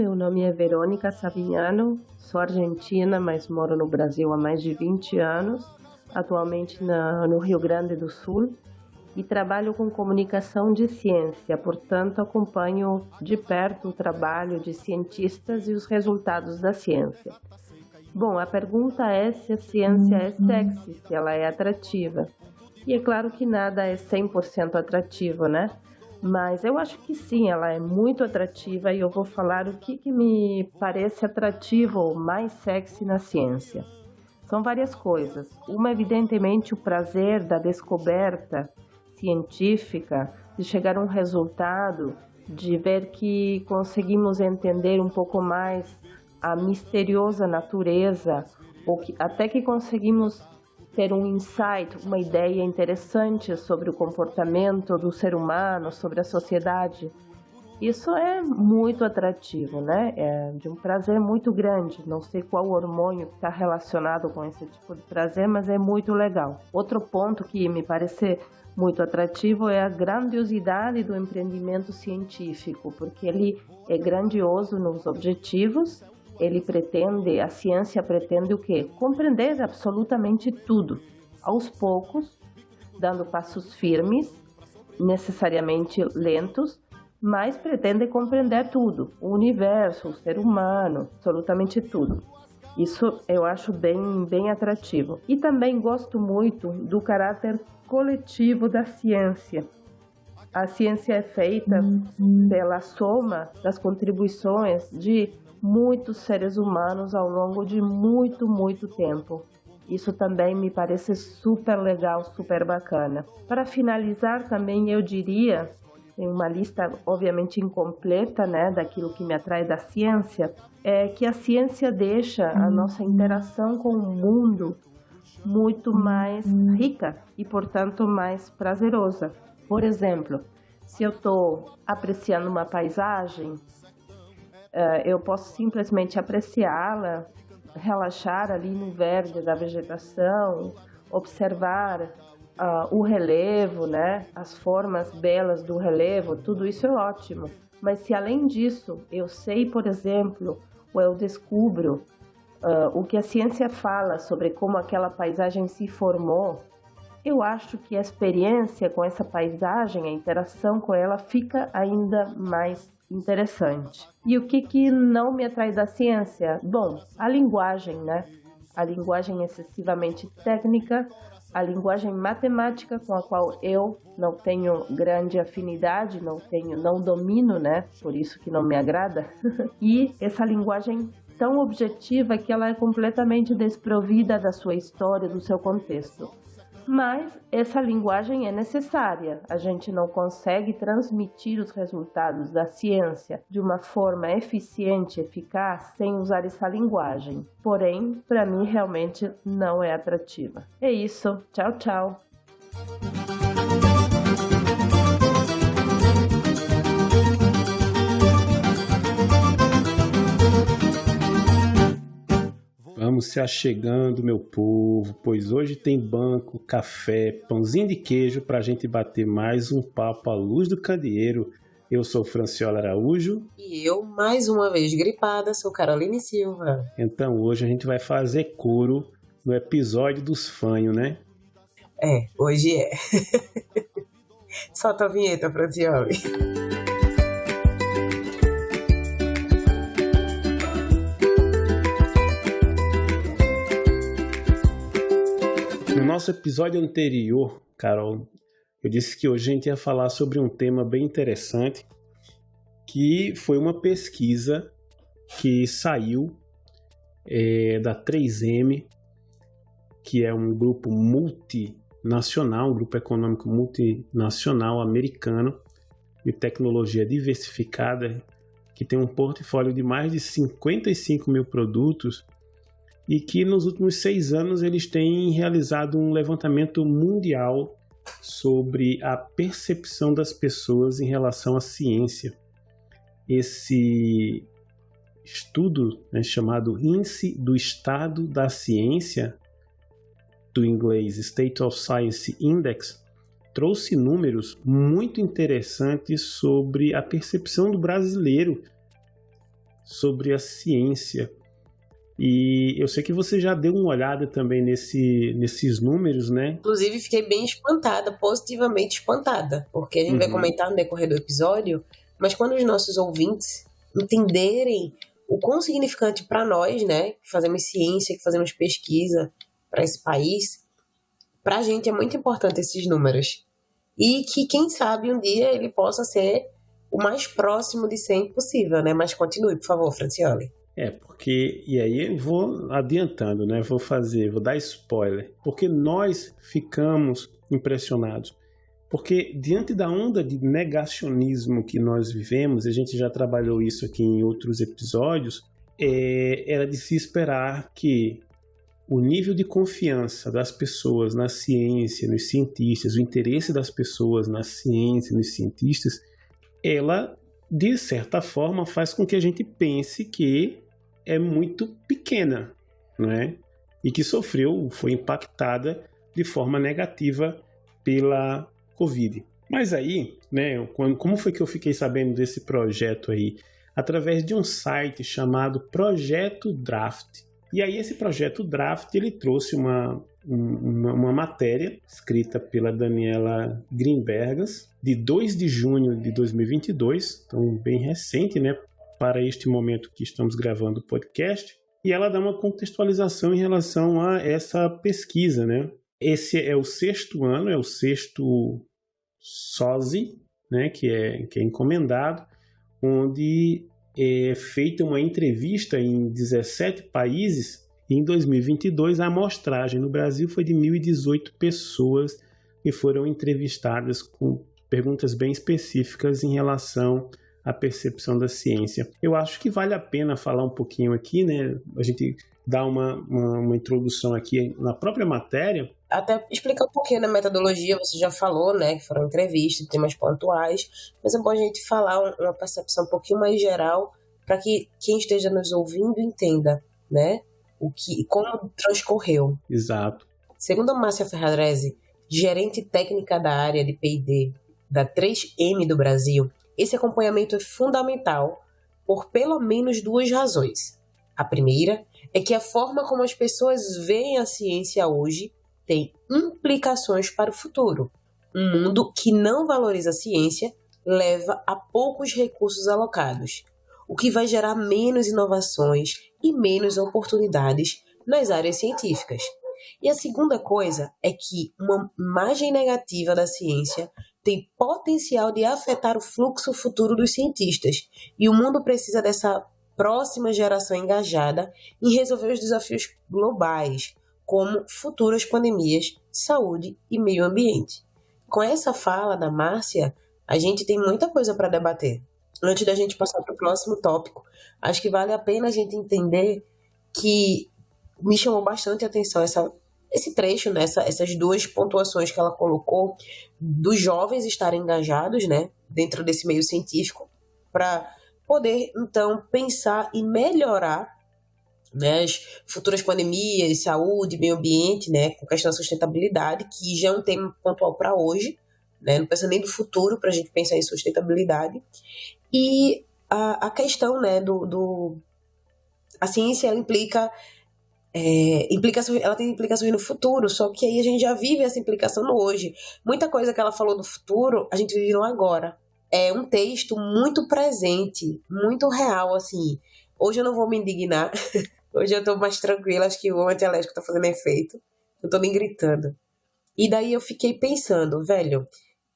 meu nome é Verônica Savignano, sou argentina, mas moro no Brasil há mais de 20 anos, atualmente no Rio Grande do Sul, e trabalho com comunicação de ciência, portanto acompanho de perto o trabalho de cientistas e os resultados da ciência. Bom, a pergunta é se a ciência é sexy, se ela é atrativa. E é claro que nada é 100% atrativo, né? Mas eu acho que sim, ela é muito atrativa e eu vou falar o que me parece atrativo ou mais sexy na ciência. São várias coisas. Uma, evidentemente, o prazer da descoberta científica, de chegar a um resultado, de ver que conseguimos entender um pouco mais a misteriosa natureza, ou até que conseguimos ter um insight, uma ideia interessante sobre o comportamento do ser humano, sobre a sociedade. Isso é muito atrativo, né? É de um prazer muito grande. Não sei qual hormônio está relacionado com esse tipo de prazer, mas é muito legal. Outro ponto que me parece muito atrativo é a grandiosidade do empreendimento científico, porque ele é grandioso nos objetivos. A ciência pretende o quê? Compreender absolutamente tudo, aos poucos, dando passos firmes, necessariamente lentos, mas pretende compreender tudo, o universo, o ser humano, absolutamente tudo. Isso eu acho bem atrativo. E também gosto muito do caráter coletivo da ciência. A ciência é feita pela soma das contribuições de muitos seres humanos ao longo de muito tempo. Isso também me parece super legal, super bacana. Para finalizar também eu diria, tem uma lista obviamente incompleta, né, daquilo que me atrai da ciência, é que a ciência deixa a nossa interação com o mundo muito mais rica e, portanto, mais prazerosa. Por exemplo, se eu estou apreciando uma paisagem, eu posso simplesmente apreciá-la, relaxar ali no verde da vegetação, observar o relevo, né? As formas belas do relevo, tudo isso é ótimo. Mas se além disso eu sei, por exemplo, ou eu descubro o que a ciência fala sobre como aquela paisagem se formou, eu acho que a experiência com essa paisagem, a interação com ela fica ainda mais interessante. E o que não me atrai da ciência? Bom, a linguagem, né? A linguagem excessivamente técnica, a linguagem matemática com a qual eu não tenho grande afinidade, não domino, né? Por isso que não me agrada. E essa linguagem tão objetiva que ela é completamente desprovida da sua história, do seu contexto. Mas essa linguagem é necessária. A gente não consegue transmitir os resultados da ciência de uma forma eficiente, eficaz, sem usar essa linguagem. Porém, para mim, realmente não é atrativa. É isso. Tchau, tchau. Vamos se achegando, meu povo, pois hoje tem banco, café, pãozinho de queijo para a gente bater mais um papo à luz do candeeiro. Eu sou Franciola Araújo. E eu, mais uma vez gripada, sou Caroline Silva. Então hoje a gente vai fazer coro no episódio dos fanhos, né? Hoje é. Solta a vinheta, Franciola. No nosso episódio anterior, Carol, eu disse que hoje a gente ia falar sobre um tema bem interessante, que foi uma pesquisa que saiu da 3M, que é um grupo multinacional, um grupo econômico multinacional americano de tecnologia diversificada, que tem um portfólio de mais de 55 mil produtos e que nos últimos 6 anos eles têm realizado um levantamento mundial sobre a percepção das pessoas em relação à ciência. Esse estudo, chamado Índice do Estado da Ciência, do inglês State of Science Index, trouxe números muito interessantes sobre a percepção do brasileiro sobre a ciência. E eu sei que você já deu uma olhada também nesses números, né? Inclusive, fiquei bem espantada, positivamente espantada, porque a gente vai comentar no decorrer do episódio, mas quando os nossos ouvintes entenderem o quão significante para nós, né, que fazemos ciência, que fazemos pesquisa para esse país, para a gente é muito importante esses números. E que, quem sabe, um dia ele possa ser o mais próximo de 100 possível, né? Mas continue, por favor, Francione. Porque, e aí eu vou adiantando, né? Vou dar spoiler, porque nós ficamos impressionados. Porque diante da onda de negacionismo que nós vivemos, a gente já trabalhou isso aqui em outros episódios, era de se esperar que o nível de confiança das pessoas na ciência, nos cientistas, o interesse das pessoas na ciência, nos cientistas, ela, de certa forma, faz com que a gente pense que é muito pequena, né? E que foi impactada de forma negativa pela Covid. Mas aí, né, como foi que eu fiquei sabendo desse projeto aí? Através de um site chamado Projeto Draft. E aí esse Projeto Draft, ele trouxe uma matéria escrita pela Daniela Grimbergas, de 2 de junho de 2022, então bem recente, né, para este momento que estamos gravando o podcast, e ela dá uma contextualização em relação a essa pesquisa, né? Esse é o 6º ano, é o 6º SOSI, né, que é encomendado, onde é feita uma entrevista em 17 países. E em 2022, a amostragem no Brasil foi de 1.018 pessoas que foram entrevistadas com perguntas bem específicas em relação à percepção da ciência. Eu acho que vale a pena falar um pouquinho aqui, né? A gente dá uma introdução aqui na própria matéria. Até explicar um pouquinho da metodologia, você já falou, né, que foram entrevistas, temas pontuais, mas é bom a gente falar uma percepção um pouquinho mais geral para que quem esteja nos ouvindo entenda, né, como transcorreu. Exato. Segundo a Márcia Ferrarese, gerente técnica da área de P&D da 3M do Brasil, esse acompanhamento é fundamental por pelo menos 2 razões. A primeira é que a forma como as pessoas veem a ciência hoje tem implicações para o futuro. Um mundo que não valoriza a ciência leva a poucos recursos alocados, o que vai gerar menos inovações e menos oportunidades nas áreas científicas. E a segunda coisa é que uma imagem negativa da ciência tem potencial de afetar o fluxo futuro dos cientistas, e o mundo precisa dessa próxima geração engajada em resolver os desafios globais, como futuras pandemias, saúde e meio ambiente. Com essa fala da Márcia, a gente tem muita coisa para debater. Antes da gente passar para o próximo tópico, acho que vale a pena a gente entender que me chamou bastante a atenção esse trecho, né, essas 2 pontuações que ela colocou, dos jovens estarem engajados, né, dentro desse meio científico, para poder, então, pensar e melhorar, né, as futuras pandemias, saúde, meio ambiente, né, com questão da sustentabilidade, que já é um tema pontual para hoje, né, não precisa nem do futuro para a gente pensar em sustentabilidade. E a questão, né, a ciência, ela ela tem implicações no futuro, só que aí a gente já vive essa implicação no hoje. Muita coisa que ela falou do futuro, a gente vive no agora. É um texto muito presente, muito real, assim. Hoje eu não vou me indignar, hoje eu tô mais tranquila, acho que o antialérgico tá fazendo efeito, eu tô nem gritando. E daí eu fiquei pensando, velho,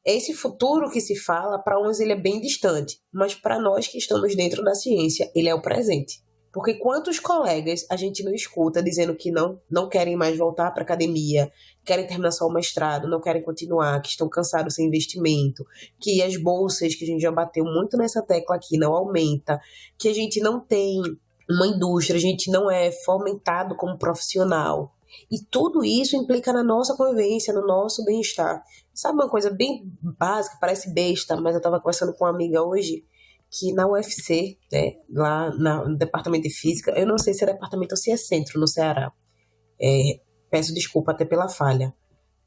esse futuro que se fala, para uns ele é bem distante, mas para nós que estamos dentro da ciência, ele é o presente. Porque quantos colegas a gente não escuta dizendo que não querem mais voltar para a academia, querem terminar só o mestrado, não querem continuar, que estão cansados sem investimento, que as bolsas, que a gente já bateu muito nessa tecla aqui, não aumenta, que a gente não tem uma indústria, a gente não é fomentado como profissional. E tudo isso implica na nossa convivência, no nosso bem-estar. Sabe uma coisa bem básica, parece besta, mas eu estava conversando com uma amiga hoje, que na UFC, né, lá no departamento de física, eu não sei se é departamento ou se é centro no Ceará, peço desculpa até pela falha,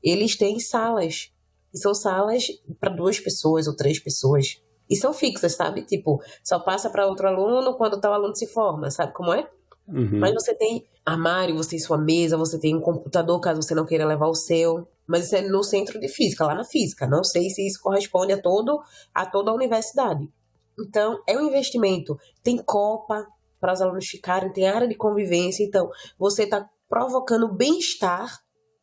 eles têm salas, e são salas para 2 pessoas ou 3 pessoas, E são fixas, sabe? Tipo, só passa para outro aluno quando tal aluno se forma, sabe como é? Mas você tem armário, você tem sua mesa, você tem um computador, caso você não queira levar o seu. Mas isso é no centro de física, lá na física. Não sei se isso corresponde a toda a universidade. Então, é um investimento. Tem copa para os alunos ficarem, tem área de convivência. Então, você está provocando bem-estar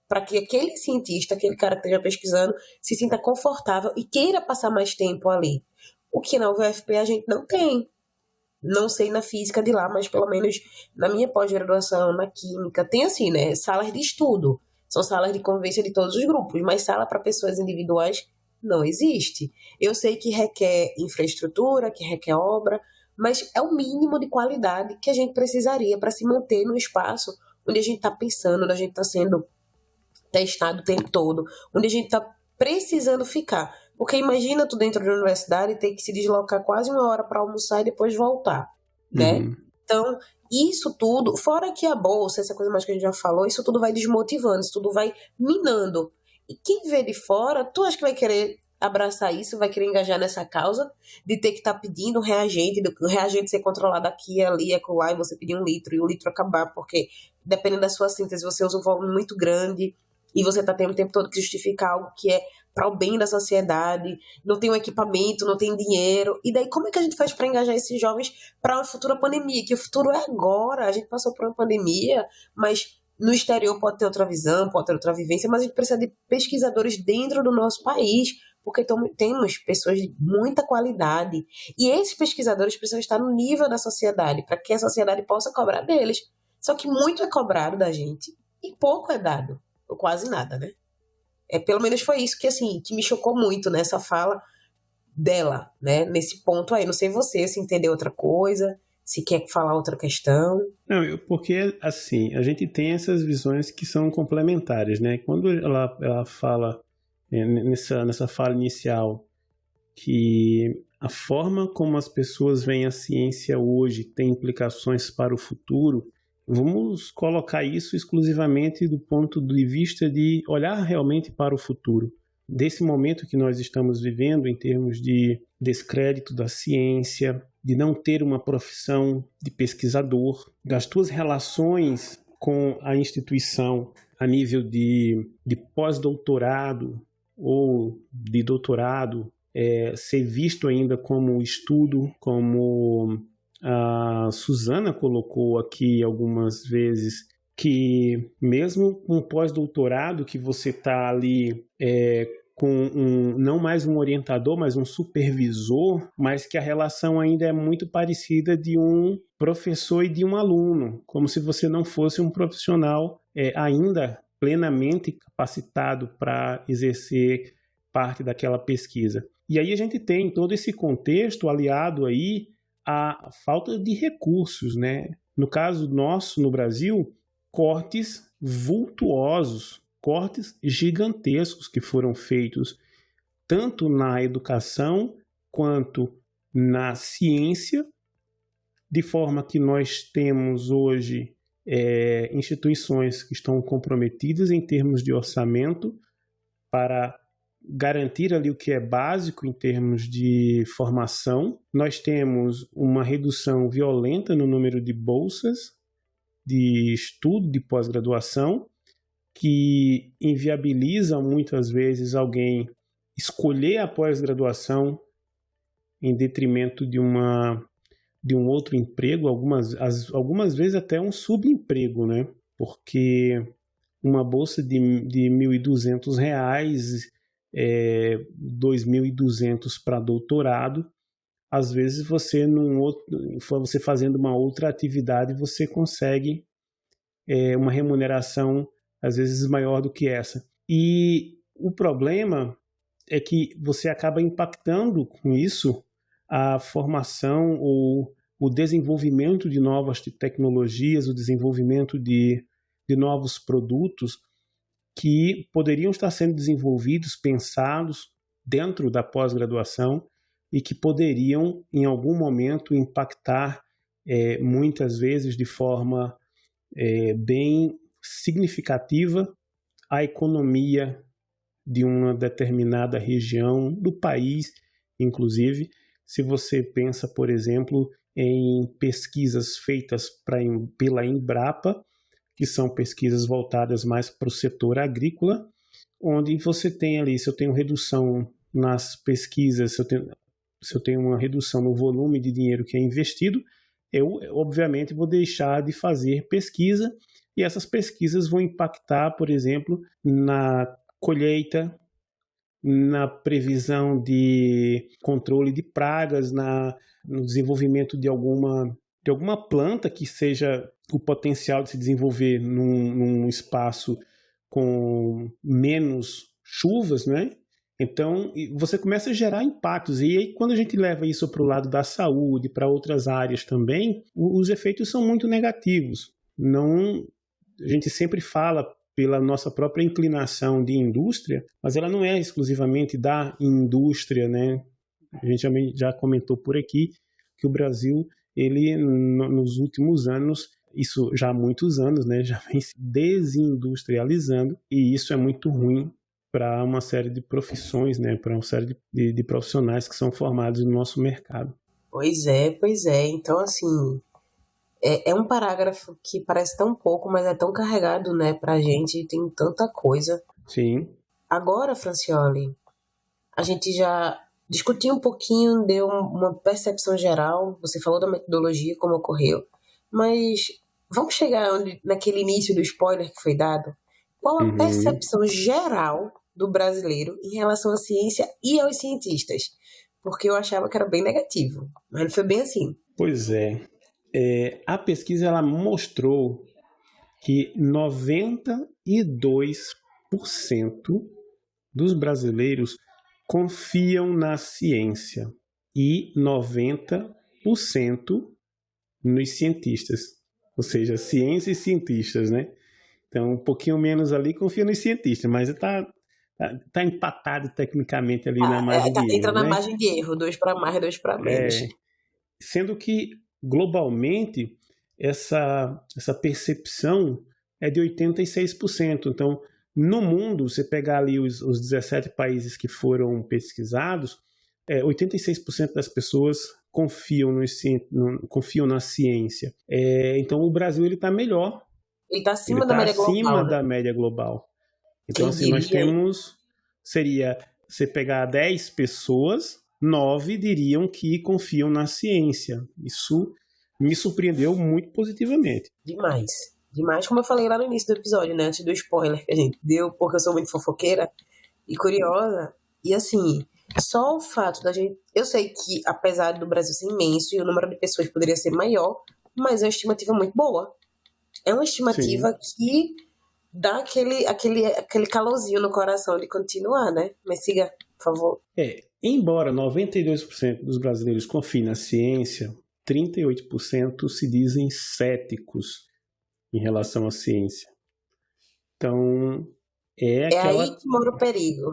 para que aquele cientista, aquele cara que esteja pesquisando, se sinta confortável e queira passar mais tempo ali. O que na UFP a gente não tem. Não sei na física de lá, mas pelo menos na minha pós-graduação, na química, tem assim, né? Salas de estudo. São salas de convivência de todos os grupos, mas sala para pessoas individuais não existe. Eu sei que requer infraestrutura, que requer obra, mas é o mínimo de qualidade que a gente precisaria para se manter no espaço onde a gente está pensando, onde a gente está sendo testado o tempo todo, onde a gente está precisando ficar. Porque imagina tu dentro da universidade e ter que se deslocar quase 1 hora para almoçar e depois voltar, né? Então, isso tudo, fora que a bolsa, essa coisa mais que a gente já falou, isso tudo vai desmotivando, isso tudo vai minando. E quem vê de fora, tu acha que vai querer abraçar isso, vai querer engajar nessa causa de ter que estar pedindo reagente, do reagente ser controlado aqui, ali, acolá, e você pedir 1 litro e o litro acabar, porque dependendo da sua síntese, você usa um volume muito grande e você está tendo o tempo todo que justificar algo que é para o bem da sociedade, não tem um equipamento, não tem dinheiro. E daí como é que a gente faz para engajar esses jovens para uma futura pandemia? Que o futuro é agora, a gente passou por uma pandemia, mas no exterior pode ter outra visão, pode ter outra vivência, mas a gente precisa de pesquisadores dentro do nosso país, porque temos pessoas de muita qualidade. E esses pesquisadores precisam estar no nível da sociedade, para que a sociedade possa cobrar deles. Só que muito é cobrado da gente e pouco é dado, ou quase nada, né? Pelo menos foi isso que, assim, que me chocou muito nessa fala dela, né? Nesse ponto aí. Não sei você, se entendeu outra coisa, se quer falar outra questão. Não, porque, assim, a gente tem essas visões que são complementares, né? Quando ela fala, nessa fala inicial, que a forma como as pessoas veem a ciência hoje tem implicações para o futuro, vamos colocar isso exclusivamente do ponto de vista de olhar realmente para o futuro. Desse momento que nós estamos vivendo em termos de descrédito da ciência, de não ter uma profissão de pesquisador, das tuas relações com a instituição a nível de pós-doutorado ou de doutorado, ser visto ainda como estudo, como a Suzana colocou aqui algumas vezes, que mesmo com pós-doutorado que você está ali com não mais um orientador, mas um supervisor, mas que a relação ainda é muito parecida de um professor e de um aluno, como se você não fosse um profissional ainda plenamente capacitado para exercer parte daquela pesquisa. E aí a gente tem todo esse contexto aliado aí à falta de recursos, né? No caso nosso, no Brasil, cortes vultuosos, cortes gigantescos que foram feitos tanto na educação quanto na ciência, de forma que nós temos hoje instituições que estão comprometidas em termos de orçamento para garantir ali o que é básico em termos de formação. Nós temos uma redução violenta no número de bolsas de estudo, de pós-graduação, que inviabiliza muitas vezes alguém escolher a pós-graduação em detrimento de um outro emprego, algumas vezes até um subemprego, né? Porque uma bolsa de R$ 1.200, 2.200 para doutorado, às vezes você fazendo uma outra atividade, você consegue uma remuneração às vezes maior do que essa. E o problema é que você acaba impactando com isso a formação ou o desenvolvimento de novas tecnologias, o desenvolvimento de novos produtos que poderiam estar sendo desenvolvidos, pensados dentro da pós-graduação e que poderiam, em algum momento, impactar muitas vezes de forma bem significativa a economia de uma determinada região do país, inclusive, se você pensa, por exemplo, em pesquisas feitas pela Embrapa, que são pesquisas voltadas mais para o setor agrícola, onde você tem ali, se eu tenho redução nas pesquisas, se eu tenho uma redução no volume de dinheiro que é investido, eu, obviamente, vou deixar de fazer pesquisa, e essas pesquisas vão impactar, por exemplo, na colheita, na previsão de controle de pragas, no desenvolvimento de alguma planta que seja o potencial de se desenvolver num espaço com menos chuvas, né? Então, você começa a gerar impactos. E aí, quando a gente leva isso para o lado da saúde, para outras áreas também, os efeitos são muito negativos. A gente sempre fala pela nossa própria inclinação de indústria, mas ela não é exclusivamente da indústria, né? A gente já comentou por aqui que o Brasil, ele nos últimos anos, isso já há muitos anos, né, já vem se desindustrializando, e isso é muito ruim para uma série de profissões, né, para uma série de profissionais que são formados no nosso mercado. Pois é. Então, assim, é um parágrafo que parece tão pouco, mas é tão carregado, né, pra gente, tem tanta coisa. Sim. Agora, Francioli, a gente já discutiu um pouquinho, deu uma percepção geral, você falou da metodologia, como ocorreu, mas vamos chegar naquele início do spoiler que foi dado? Qual a percepção geral do brasileiro em relação à ciência e aos cientistas? Porque eu achava que era bem negativo, mas não foi bem assim. Pois é. A pesquisa ela mostrou que 92% dos brasileiros confiam na ciência e 90% nos cientistas. Ou seja, ciência e cientistas, né? Então, um pouquinho menos ali confia nos cientistas, mas tá empatado tecnicamente ali na margem de erro. Entra na né? margem de erro, 2 para mais, 2 para menos. Sendo que, globalmente, essa percepção é de 86%. Então, no mundo, você pegar ali os 17 países que foram pesquisados, 86% das pessoas confiam na ciência. Então, o Brasil está melhor. Ele está acima da média global. Acima da média global. Então, assim, nós temos... Seria, você pegar 10 pessoas, 9 diriam que confiam na ciência. Isso me surpreendeu muito positivamente. Demais. Como eu falei lá no início do episódio, né? Antes do spoiler que a gente deu, porque eu sou muito fofoqueira e curiosa. E assim, só o fato da gente... Eu sei que, apesar do Brasil ser imenso e o número de pessoas poderia ser maior, mas é uma estimativa muito boa. É uma estimativa que dá aquele calorzinho no coração de continuar, né? Mas siga, por favor. Embora 92% dos brasileiros confiem na ciência, 38% se dizem céticos em relação à ciência. Então, aquela... aí que mora o perigo.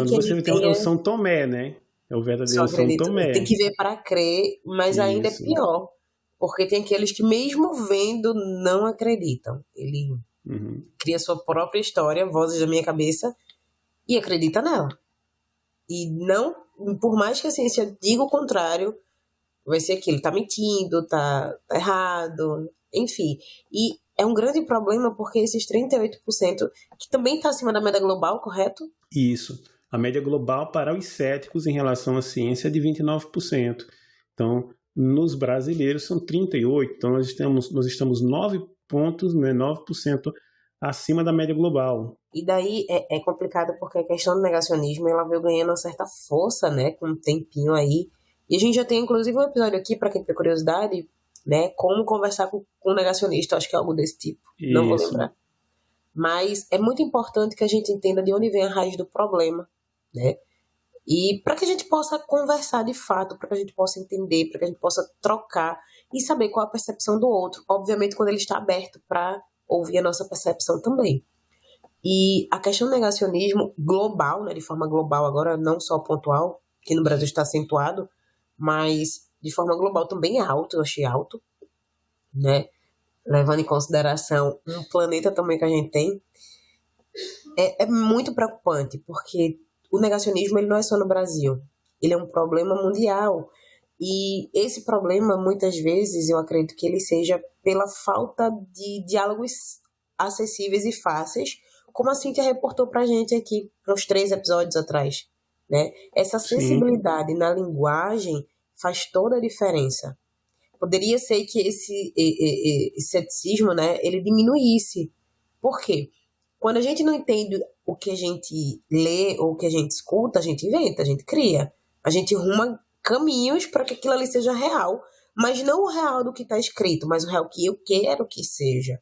Onde você tem o São Tomé, né? É o verdadeiro São Tomé. Tem que ver para crer, mas ainda é pior. Porque tem aqueles que, mesmo vendo, não acreditam. Ele cria sua própria história, vozes da minha cabeça, e acredita nela. E não, por mais que a ciência diga o contrário, vai ser aquilo, tá mentindo, tá errado, enfim. E é um grande problema porque esses 38%, que também está acima da média global, correto? Isso. A média global para os céticos em relação à ciência é de 29%. Então, nos brasileiros são 38%. Então, nós estamos 9 pontos, né, 9% acima da média global. E daí é complicado porque a questão do negacionismo ela veio ganhando uma certa força, né, com um tempinho aí. E a gente já tem, inclusive, um episódio aqui, para quem tem curiosidade, né, como conversar com um negacionista, acho que é algo desse tipo. Isso. Não vou lembrar. Mas é muito importante que a gente entenda de onde vem a raiz do problema, né? E para que a gente possa conversar de fato, para que a gente possa entender, para que a gente possa trocar e saber qual a percepção do outro. Obviamente, quando ele está aberto para ouvir a nossa percepção também. E a questão do negacionismo global, né, de forma global agora, não só pontual, que no Brasil está acentuado, mas de forma global também é alto, eu achei alto, né? Levando em consideração um planeta também que a gente tem, é muito preocupante, porque o negacionismo ele não é só no Brasil. ele é um problema mundial. E esse problema, muitas vezes, eu acredito que ele seja pela falta de diálogos acessíveis e fáceis, como a Cíntia reportou pra gente aqui, uns 3 episódios atrás, né? Essa acessibilidade na linguagem faz toda a diferença. Poderia ser que esse ceticismo, né, ele diminuísse. Por quê? Quando a gente não entende o que a gente lê ou o que a gente escuta, a gente inventa, a gente cria. A gente arruma caminhos para que aquilo ali seja real, mas não o real do que está escrito, mas o real que eu quero que seja.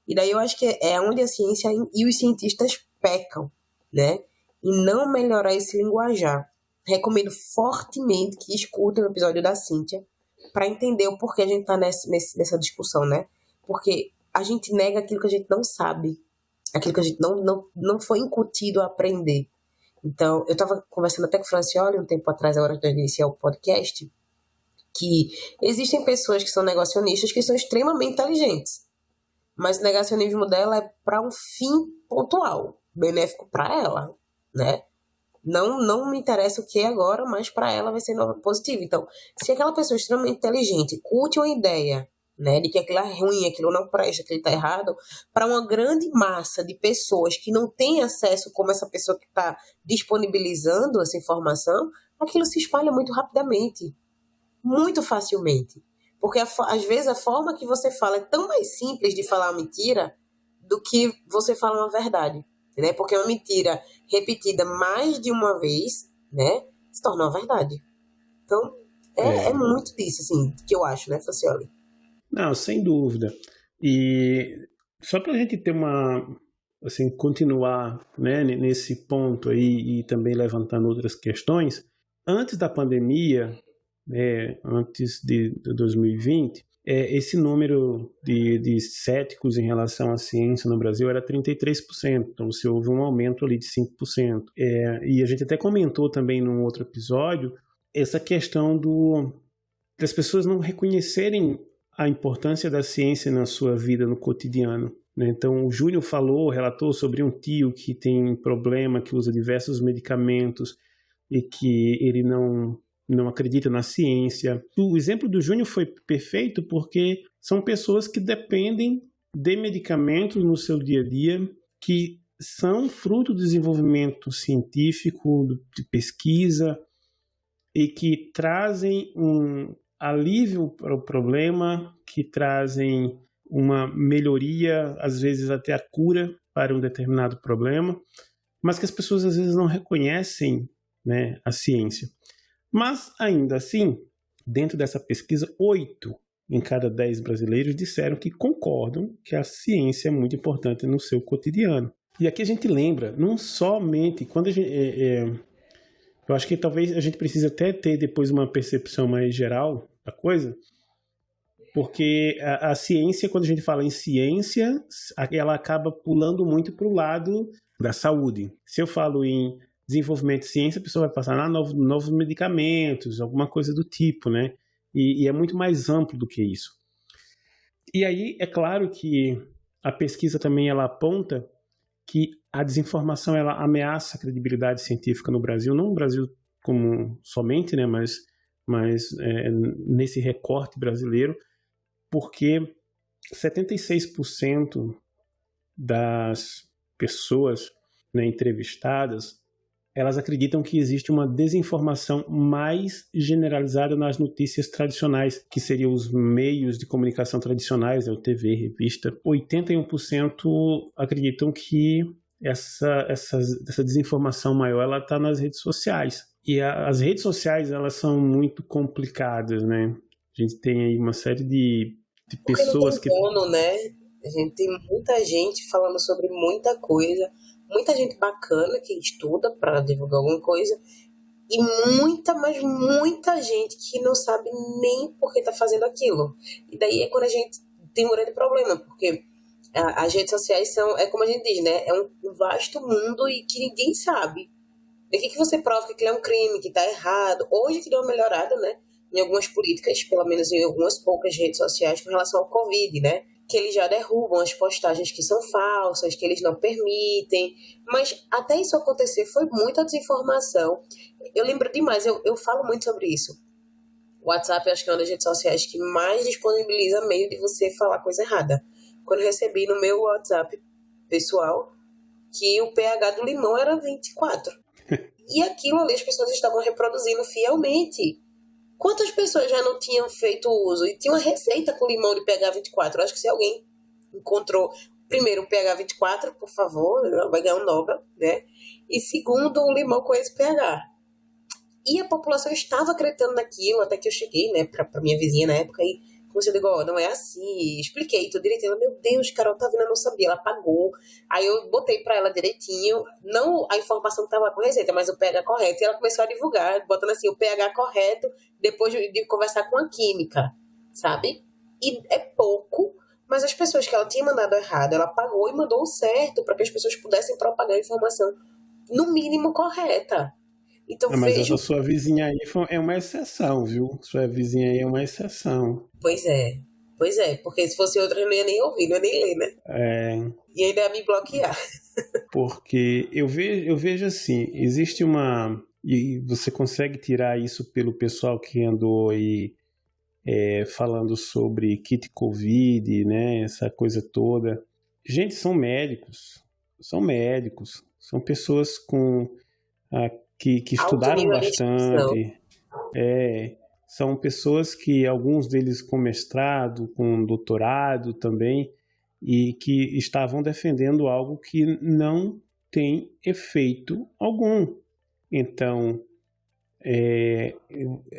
E daí eu acho que é onde a ciência e os cientistas pecam, né? E não melhorar esse linguajar. Recomendo fortemente que escutem o episódio da Cíntia para entender o porquê a gente está nessa discussão, né? Porque a gente nega aquilo que a gente não sabe, aquilo que a gente não foi incutido a aprender. Então, eu estava conversando até com o Francioli um tempo atrás, agora de iniciar o podcast, que existem pessoas que são negacionistas que são extremamente inteligentes, mas o negacionismo dela é para um fim pontual, benéfico para ela, né? Não me interessa o que agora, mas para ela vai ser positivo. Então, se aquela pessoa é extremamente inteligente curte uma ideia, né, de que aquilo é ruim, aquilo não presta, aquilo está errado, para uma grande massa de pessoas que não têm acesso como essa pessoa que está disponibilizando essa informação, aquilo se espalha muito rapidamente, muito facilmente. Porque às vezes a forma que você fala é tão mais simples de falar uma mentira do que você fala uma verdade, né? Porque uma mentira repetida mais de uma vez, né, se torna uma verdade. Então, é muito disso, assim, que eu acho, né, Francioli? Não, sem dúvida. E só para a gente ter assim, continuar, né, nesse ponto aí e também levantando outras questões, antes da pandemia, antes de 2020, esse número de céticos em relação à ciência no Brasil era 33%, então você houve um aumento ali de 5%. E a gente até comentou também num outro episódio essa questão das pessoas não reconhecerem a importância da ciência na sua vida, no cotidiano, né? Então, o Júnior relatou sobre um tio que tem problema, que usa diversos medicamentos e que ele não acredita na ciência. O exemplo do Júnior foi perfeito porque são pessoas que dependem de medicamentos no seu dia a dia, que são fruto do desenvolvimento científico, de pesquisa, e que trazem um alívio para o problema, que trazem uma melhoria, às vezes até a cura para um determinado problema, mas que as pessoas às vezes não reconhecem, né, a ciência. Mas, ainda assim, dentro dessa pesquisa, 8 em cada 10 brasileiros disseram que concordam que a ciência é muito importante no seu cotidiano. E aqui a gente lembra, não somente quando a gente... eu acho que talvez a gente precise até ter depois uma percepção mais geral da coisa, porque a ciência, quando a gente fala em ciência, ela acaba pulando muito para o lado da saúde. Se eu falo em desenvolvimento de ciência, a pessoa vai passar novos medicamentos, alguma coisa do tipo, né? E é muito mais amplo do que isso. E aí, é claro que a pesquisa também ela aponta que a desinformação ela ameaça a credibilidade científica no Brasil, não no Brasil como somente, né, mas nesse recorte brasileiro, porque 76% das pessoas, né, entrevistadas, elas acreditam que existe uma desinformação mais generalizada nas notícias tradicionais, que seriam os meios de comunicação tradicionais, né, TV, revista. 81% acreditam que essa desinformação maior ela está nas redes sociais. E as redes sociais elas são muito complicadas, né? A gente tem aí uma série de pessoas que... dono, né? A gente tem muita gente falando sobre muita coisa, muita gente bacana que estuda para divulgar alguma coisa, e mas muita gente que não sabe nem por que está fazendo aquilo. E daí é quando a gente tem um grande problema, porque as redes sociais é como a gente diz, né? É um vasto mundo e que ninguém sabe. De que você prova que aquilo é um crime, que está errado. Hoje que deu uma melhorada, né? Em algumas políticas, pelo menos em algumas poucas redes sociais, com relação ao Covid, né? que eles já derrubam as postagens que são falsas, que eles não permitem. Mas até isso acontecer foi muita desinformação. Eu lembro demais, eu falo muito sobre isso. O WhatsApp, eu acho que é uma das redes sociais que mais disponibiliza meio de você falar coisa errada. Quando eu recebi no meu WhatsApp pessoal que o pH do limão era 24. E aquilo ali as pessoas estavam reproduzindo fielmente. Quantas pessoas já não tinham feito uso? E tinha uma receita com limão de pH 24. Eu acho que se alguém encontrou, primeiro, o pH 24, por favor, vai ganhar um Nobel, né? E segundo, o limão com esse pH. E a população estava acreditando naquilo, até que eu cheguei, né, pra minha vizinha na época, e comecei a dizer, não é assim, expliquei tudo direitinho. Ela, meu Deus, Carol, tá vendo, eu não sabia, ela apagou. Aí eu botei pra ela direitinho, não a informação que tava com receita, mas o pH correto, e ela começou a divulgar, botando assim, o pH correto, depois de conversar com a química, sabe? E é pouco, mas as pessoas que ela tinha mandado errado, ela apagou e mandou o certo, para que as pessoas pudessem propagar a informação, no mínimo, correta. Então, Mas essa sua vizinha aí é uma exceção, viu? Sua vizinha aí é uma exceção. Pois é, porque se fosse outra eu não ia nem ouvir, não ia nem ler, né? E ainda ia me bloquear. Porque eu vejo assim, existe uma... E você consegue tirar isso pelo pessoal que andou aí falando sobre kit Covid, né? Essa coisa toda. Gente, são médicos, são pessoas com... que estudaram bastante, são pessoas que, alguns deles com mestrado, com doutorado também, e que estavam defendendo algo que não tem efeito algum. Então,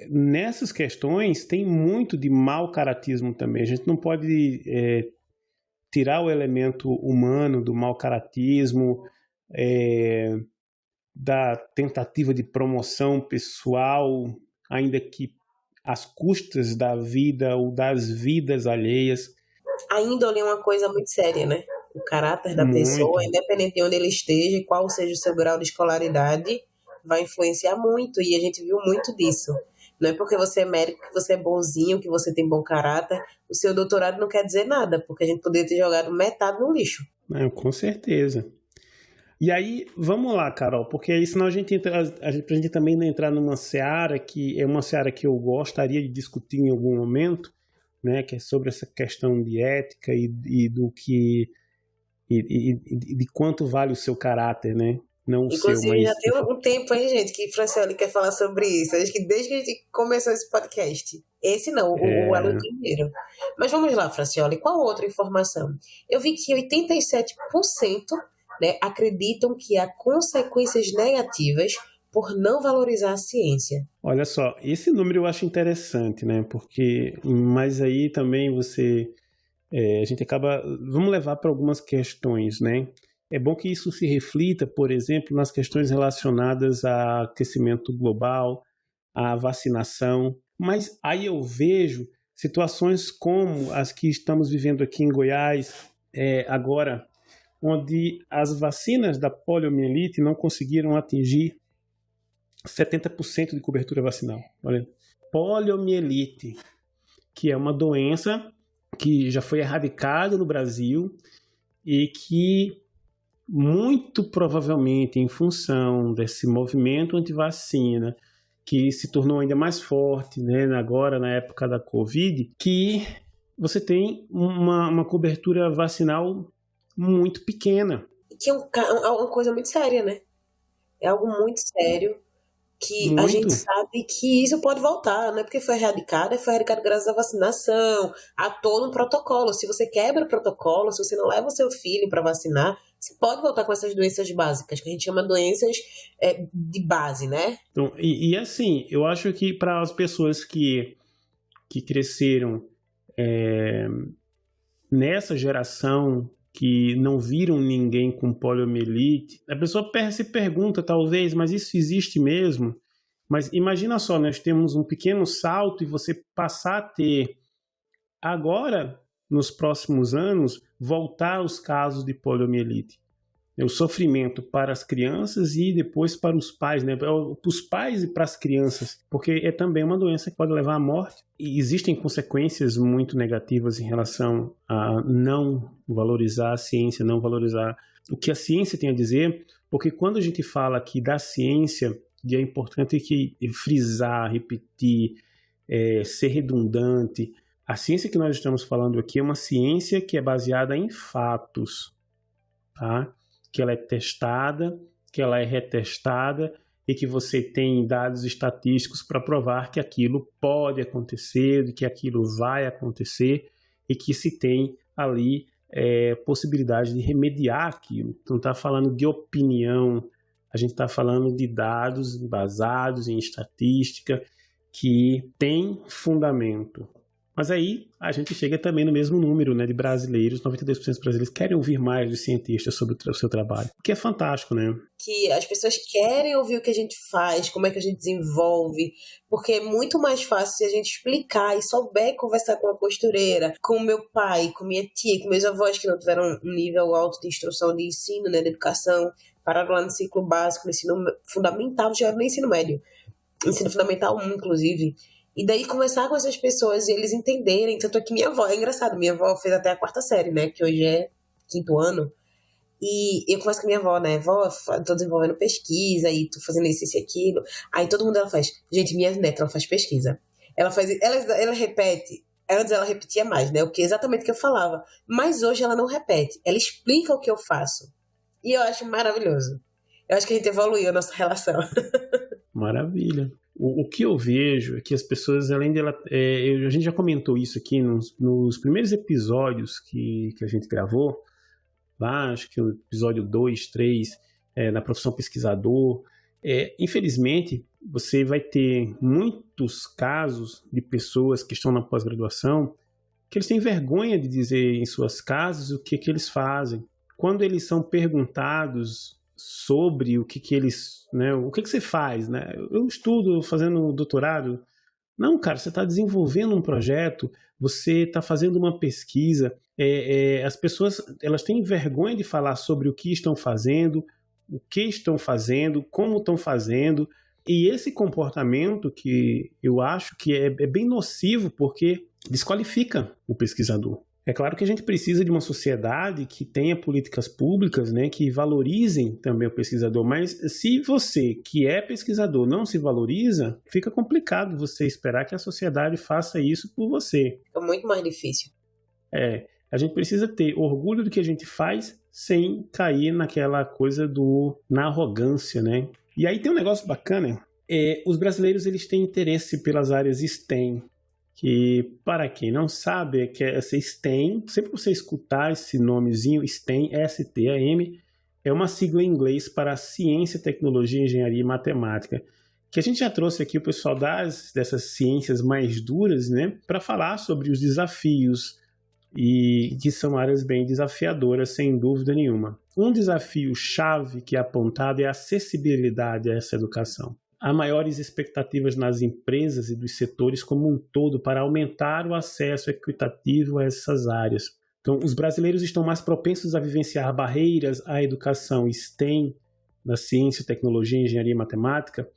nessas questões tem muito de mau caratismo também. A gente não pode tirar o elemento humano do mau caratismo, da tentativa de promoção pessoal, ainda que às custas da vida ou das vidas alheias. A índole é uma coisa muito séria, né? O caráter da pessoa, independente de onde ele esteja e qual seja o seu grau de escolaridade, vai influenciar muito, e a gente viu muito disso. Não é porque você é médico, que você é bonzinho, que você tem bom caráter. O seu doutorado não quer dizer nada, porque a gente poderia ter jogado metade no lixo. Com certeza. E aí, vamos lá, Carol, porque aí senão a gente também não entrar numa seara que é uma seara que eu gostaria de discutir em algum momento, né, que é sobre essa questão de ética e do que de quanto vale o seu caráter, né? Não o seu, inclusive, já tem um tempo aí, gente, que Francioli quer falar sobre isso. Acho que desde que a gente começou esse podcast. Esse não, o Aluno Primeiro. Mas vamos lá, Francioli, qual outra informação? Eu vi que 87%, né, acreditam que há consequências negativas por não valorizar a ciência. Olha só, esse número eu acho interessante, né? Porque, mas aí também a gente acaba, vamos levar para algumas questões, né? É bom que isso se reflita, por exemplo, nas questões relacionadas a aquecimento global, à vacinação, mas aí eu vejo situações como as que estamos vivendo aqui em Goiás agora, onde as vacinas da poliomielite não conseguiram atingir 70% de cobertura vacinal. Olha, poliomielite, que é uma doença que já foi erradicada no Brasil e que, muito provavelmente, em função desse movimento antivacina, que se tornou ainda mais forte, né, agora na época da Covid, que você tem uma cobertura vacinal muito pequena. Que é uma coisa muito séria, né? É algo muito sério, que a gente sabe que isso pode voltar, não é porque foi erradicado graças à vacinação, a todo um protocolo. Se você quebra o protocolo, se você não leva o seu filho para vacinar, você pode voltar com essas doenças básicas, que a gente chama doenças de base, né? Então, e assim, eu acho que para as pessoas que cresceram nessa geração, que não viram ninguém com poliomielite, a pessoa se pergunta, talvez, mas isso existe mesmo? Mas imagina só, nós temos um pequeno salto e você passar a ter, agora, nos próximos anos, voltar aos casos de poliomielite. o sofrimento para as crianças e depois para os pais, né? Para os pais e para as crianças, porque é também uma doença que pode levar à morte. E existem consequências muito negativas em relação a não valorizar a ciência, não valorizar o que a ciência tem a dizer, porque quando a gente fala aqui da ciência, e é importante que frisar, repetir, ser redundante, a ciência que nós estamos falando aqui é uma ciência que é baseada em fatos, tá? Que ela é testada, que ela é retestada e que você tem dados estatísticos para provar que aquilo pode acontecer, que aquilo vai acontecer e que se tem ali possibilidade de remediar aquilo. Não está falando de opinião, a gente está falando de dados basados em estatística que tem fundamento. Mas aí a gente chega também no mesmo número, né, de brasileiros, 92% dos brasileiros querem ouvir mais dos cientistas sobre o seu trabalho, o que é fantástico, né? Que as pessoas querem ouvir o que a gente faz, como é que a gente desenvolve, porque é muito mais fácil se a gente explicar e souber conversar com a costureira, com meu pai, com minha tia, com meus avós que não tiveram um nível alto de instrução de ensino, né, de educação, pararam lá no ciclo básico, no ensino fundamental, já era no ensino médio, ensino fundamental 1, inclusive. E daí conversar com essas pessoas e eles entenderem. Tanto é que minha avó, é engraçado, minha avó fez até a 4ª série, né? Que hoje é 5º ano. E eu converso com minha avó, né? Vó, tô desenvolvendo pesquisa e tô fazendo isso e aquilo. Aí todo mundo ela faz. Gente, minha neta, ela faz pesquisa. Ela repete. Antes ela repetia mais, né? O que exatamente o que eu falava. Mas hoje ela não repete. Ela explica o que eu faço. E eu acho maravilhoso. Eu acho que a gente evoluiu a nossa relação. Maravilha. O que eu vejo é que as pessoas, além de a gente já comentou isso aqui nos primeiros episódios que a gente gravou, lá, acho que o episódio 2, 3, na profissão pesquisador. Infelizmente, você vai ter muitos casos de pessoas que estão na pós-graduação que eles têm vergonha de dizer em suas casas o que eles fazem. Quando eles são perguntados sobre o que eles, né, o que você faz, né? Eu estudo fazendo doutorado. Não, cara, você está desenvolvendo um projeto, você está fazendo uma pesquisa. As pessoas, elas têm vergonha de falar sobre o que estão fazendo, como estão fazendo. E esse comportamento que eu acho que é bem nocivo, porque desqualifica o pesquisador. É claro que a gente precisa de uma sociedade que tenha políticas públicas, né, que valorizem também o pesquisador, mas se você, que é pesquisador, não se valoriza, fica complicado você esperar que a sociedade faça isso por você. É muito mais difícil. A gente precisa ter orgulho do que a gente faz sem cair naquela coisa na arrogância, né? E aí tem um negócio bacana, os brasileiros eles têm interesse pelas áreas STEM, que, para quem não sabe, que essa STEM, sempre que você escutar esse nomezinho, STEM, S-T-E-M, é uma sigla em inglês para Ciência, Tecnologia, Engenharia e Matemática, que a gente já trouxe aqui o pessoal dessas ciências mais duras, né, para falar sobre os desafios, e que são áreas bem desafiadoras, sem dúvida nenhuma. Um desafio chave que é apontado é a acessibilidade a essa educação. Há maiores expectativas nas empresas e dos setores como um todo para aumentar o acesso equitativo a essas áreas. Então, os brasileiros estão mais propensos a vivenciar barreiras à educação STEM, na ciência, tecnologia, engenharia e matemática,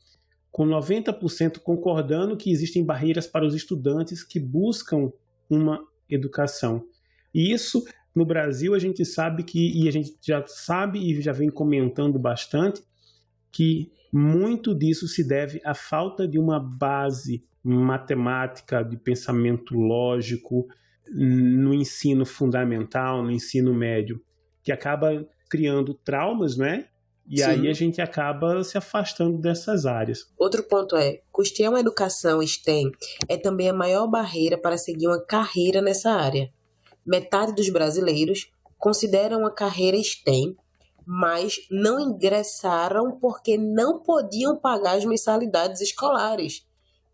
com 90% concordando que existem barreiras para os estudantes que buscam uma educação. E isso, no Brasil, a gente sabe e a gente já sabe e já vem comentando bastante, que muito disso se deve à falta de uma base matemática, de pensamento lógico no ensino fundamental, no ensino médio, que acaba criando traumas, né? E Sim. Aí a gente acaba se afastando dessas áreas. Outro ponto custear uma educação STEM é também a maior barreira para seguir uma carreira nessa área. Metade dos brasileiros consideram a carreira STEM, mas não ingressaram porque não podiam pagar as mensalidades escolares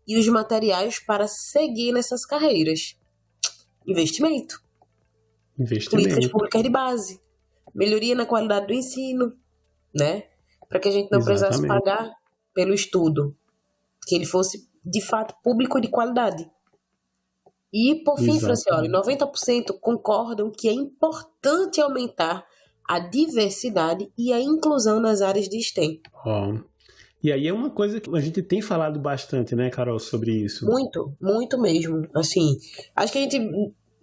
e os materiais para seguir nessas carreiras. Investimento. Políticas públicas de base. Melhoria na qualidade do ensino, né? Para que a gente não precisasse pagar pelo estudo. Que ele fosse, de fato, público de qualidade. E, por fim, Francioli, 90% concordam que é importante aumentar a diversidade e a inclusão nas áreas de STEM. E aí é uma coisa que a gente tem falado bastante, né, Carol, sobre isso. Muito, muito mesmo. Assim, acho que a gente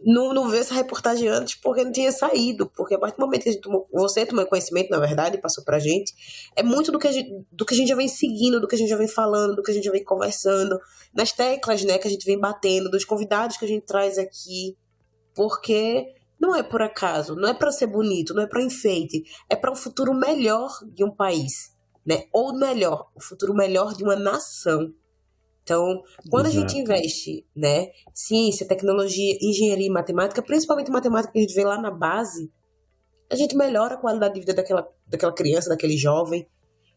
não vê essa reportagem antes porque não tinha saído, porque a partir do momento que você tomou conhecimento, na verdade, passou pra gente, é muito do que a gente já vem seguindo, do que a gente já vem falando, do que a gente já vem conversando, nas teclas, né, que a gente vem batendo, dos convidados que a gente traz aqui, porque não é por acaso, não é para ser bonito, não é para enfeite, é para um futuro melhor de um país, né? Ou melhor, o futuro melhor de uma nação. Então, quando Exato. A gente investe, né, ciência, tecnologia, engenharia e matemática, principalmente matemática que a gente vê lá na base, a gente melhora a qualidade de vida daquela criança, daquele jovem.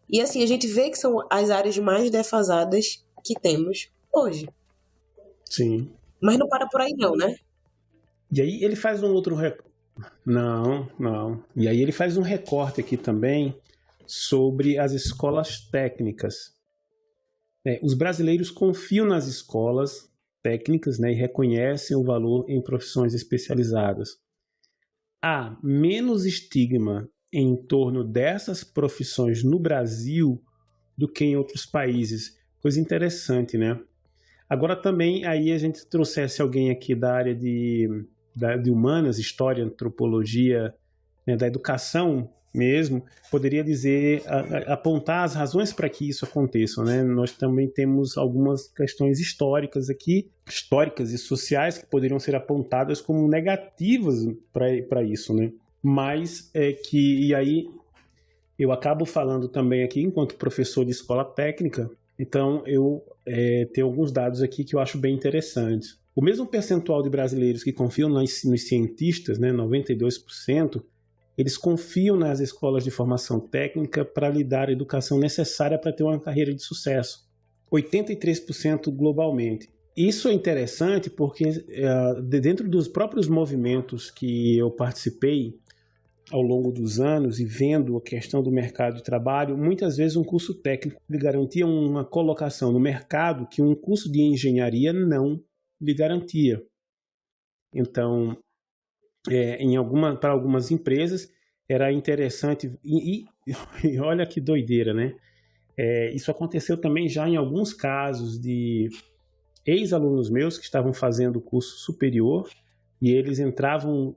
E assim, a gente vê que são as áreas mais defasadas que temos hoje. Sim. Mas não para por aí não, né? E aí ele faz um outro... Não. E aí ele faz um recorte aqui também sobre as escolas técnicas. Os brasileiros confiam nas escolas técnicas, né, e reconhecem o valor em profissões especializadas. Há menos estigma em torno dessas profissões no Brasil do que em outros países. Coisa interessante, né? Agora também, aí a gente trouxesse alguém aqui da área de humanas, história, antropologia, né, da educação mesmo, poderia dizer, apontar as razões para que isso aconteça, né? Nós também temos algumas questões históricas e sociais, que poderiam ser apontadas como negativas para isso, né? Mas e aí eu acabo falando também aqui, enquanto professor de escola técnica, então eu tenho alguns dados aqui que eu acho bem interessantes. O mesmo percentual de brasileiros que confiam nos cientistas, né, 92%, eles confiam nas escolas de formação técnica para lhe dar a educação necessária para ter uma carreira de sucesso. 83% globalmente. Isso é interessante porque dentro dos próprios movimentos que eu participei ao longo dos anos e vendo a questão do mercado de trabalho, muitas vezes um curso técnico lhe garantia uma colocação no mercado que um curso de engenharia não lhe garantia. Então, para algumas empresas era interessante, e olha que doideira, né? Isso aconteceu também já em alguns casos de ex-alunos meus que estavam fazendo o curso superior e eles entravam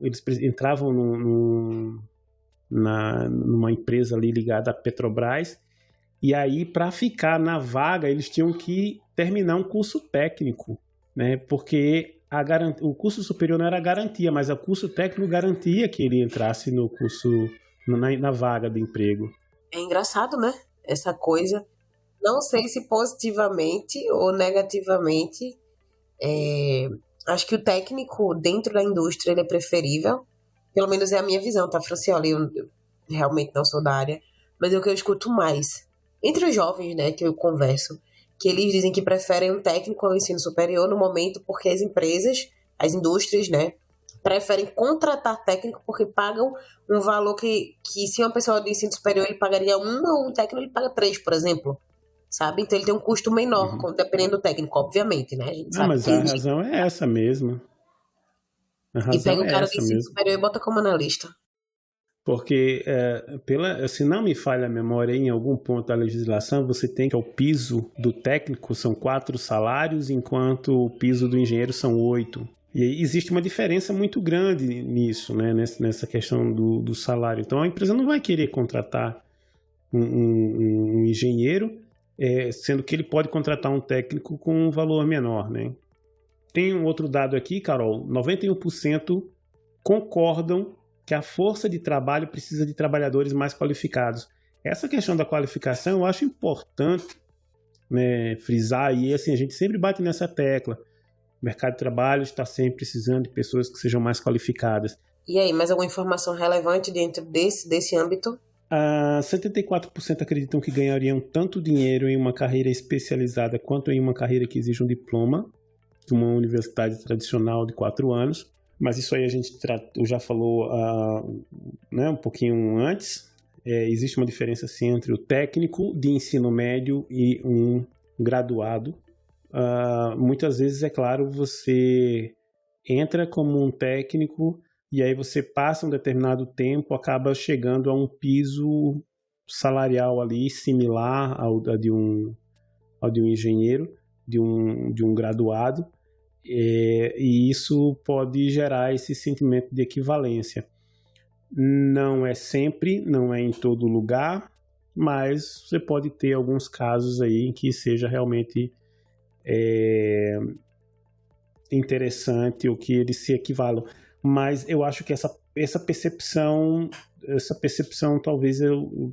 numa empresa ali ligada à Petrobras, e aí para ficar na vaga eles tinham que terminar um curso técnico, né? Porque o curso superior não era garantia, mas o curso técnico garantia que ele entrasse no curso, na vaga de emprego. É engraçado, né? Essa coisa. Não sei se positivamente ou negativamente. Acho que o técnico dentro da indústria ele é preferível. Pelo menos é a minha visão, tá, Francioli? Eu realmente não sou da área, mas é o que eu escuto mais. Entre os jovens, né, que eu converso, que eles dizem que preferem um técnico ao ensino superior no momento porque as empresas, as indústrias, né, preferem contratar técnico porque pagam um valor que se uma pessoa do ensino superior ele pagaria ou um técnico ele paga 3, por exemplo. Sabe? Então ele tem um custo menor, dependendo do técnico, obviamente, né? A gente sabe mas a razão é essa mesmo. E pega o cara do ensino superior e bota como analista. Porque, se não me falha a memória, em algum ponto da legislação, você tem que o piso do técnico são 4 salários, enquanto o piso do engenheiro são 8. E aí existe uma diferença muito grande nisso, né? Nessa questão do salário. Então a empresa não vai querer contratar um engenheiro, sendo que ele pode contratar um técnico com um valor menor, né? Tem um outro dado aqui, Carol, 91% concordam que a força de trabalho precisa de trabalhadores mais qualificados. Essa questão da qualificação eu acho importante, né, frisar, e assim, a gente sempre bate nessa tecla. O mercado de trabalho está sempre precisando de pessoas que sejam mais qualificadas. E aí, mais alguma informação relevante dentro desse âmbito? 74% acreditam que ganhariam tanto dinheiro em uma carreira especializada quanto em uma carreira que exige um diploma de uma universidade tradicional de 4 anos. Mas isso aí a gente já falou né, um pouquinho antes. Existe uma diferença sim, entre o técnico de ensino médio e um graduado. Muitas vezes, é claro, você entra como um técnico e aí você passa um determinado tempo, acaba chegando a um piso salarial ali similar ao de um engenheiro, de um graduado, e isso pode gerar esse sentimento de equivalência. Não é sempre, não é em todo lugar, mas você pode ter alguns casos aí em que seja realmente interessante ou que eles se equivalam. Mas eu acho que essa percepção talvez eu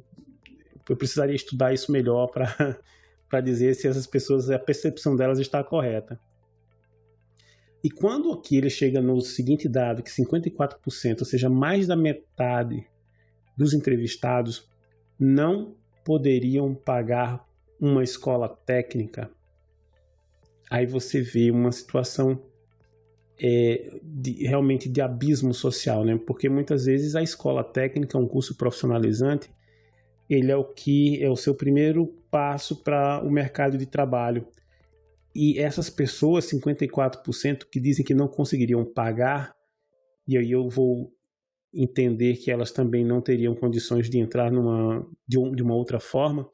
precisaria estudar isso melhor para dizer se essas pessoas, a percepção delas está correta. E quando aqui ele chega no seguinte dado, que 54%, ou seja, mais da metade dos entrevistados não poderiam pagar uma escola técnica, aí você vê uma situação realmente de abismo social, né? Porque muitas vezes a escola técnica, um curso profissionalizante, ele é o seu primeiro passo para o mercado de trabalho. E essas pessoas, 54%, que dizem que não conseguiriam pagar, e aí eu vou entender que elas também não teriam condições de entrar de uma outra forma,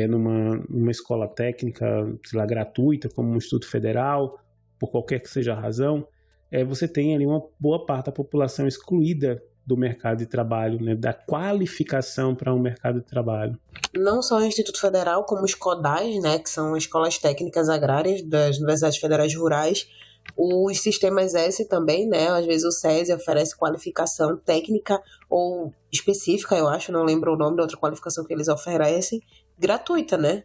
numa escola técnica, sei lá, gratuita, como um Instituto Federal, por qualquer que seja a razão, você tem ali uma boa parte da população excluída do mercado de trabalho, né, da qualificação para um mercado de trabalho. Não só o Instituto Federal, como os CODAs, né, que são escolas técnicas agrárias das Universidades Federais Rurais, os sistemas S também, né, às vezes o SESI oferece qualificação técnica ou específica, eu acho, não lembro o nome da outra qualificação que eles oferecem, gratuita, né?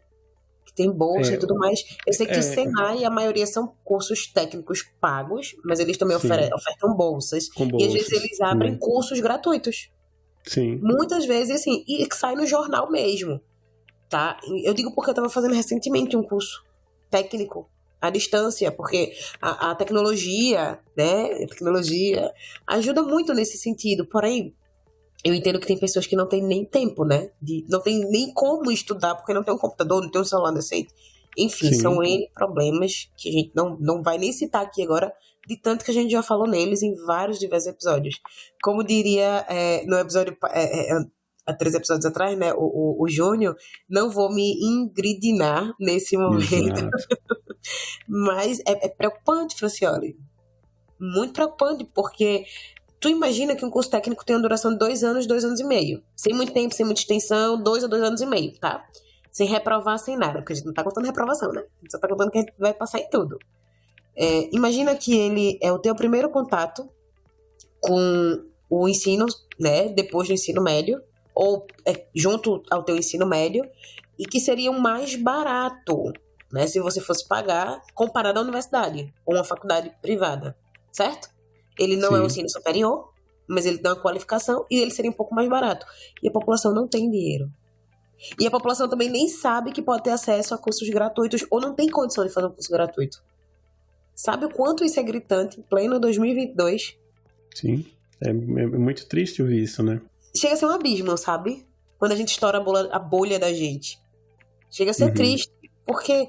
Que tem bolsa e tudo mais. Eu sei que o Senai, a maioria são cursos técnicos pagos, mas eles também ofertam bolsas. E às vezes eles abrem cursos gratuitos. Sim. Muitas vezes, assim, e sai no jornal mesmo, tá? Eu digo porque eu estava fazendo recentemente um curso técnico à distância, porque a tecnologia, né? A tecnologia ajuda muito nesse sentido, porém, eu entendo que tem pessoas que não têm nem tempo, né? Não tem nem como estudar, porque não tem um computador, não tem um celular decente. Enfim, Sim. São N problemas que a gente não vai nem citar aqui agora, de tanto que a gente já falou neles em vários diversos episódios. Como diria no episódio, há 3 episódios atrás, né? O Júnior, não vou me ingridinar nesse momento. Mas é preocupante, Francioli. Muito preocupante, porque tu imagina que um curso técnico tem uma duração de 2 anos, 2 anos e meio. Sem muito tempo, sem muita extensão, 2 a 2 anos e meio, tá? Sem reprovar, sem nada. Porque a gente não tá contando reprovação, né? A gente só tá contando que a gente vai passar em tudo. Imagina que ele é o teu primeiro contato com o ensino, né? Depois do ensino médio. Ou junto ao teu ensino médio. E que seria o mais barato, né? Se você fosse pagar, comparado à universidade. Ou uma faculdade privada. Certo? Ele não é um ensino superior, mas ele dá uma qualificação e ele seria um pouco mais barato. E a população não tem dinheiro. E a população também nem sabe que pode ter acesso a cursos gratuitos ou não tem condição de fazer um curso gratuito. Sabe o quanto isso é gritante em pleno 2022? Sim, é muito triste ouvir isso, né? Chega a ser um abismo, sabe? Quando a gente estoura a bolha da gente. Chega a ser triste, porque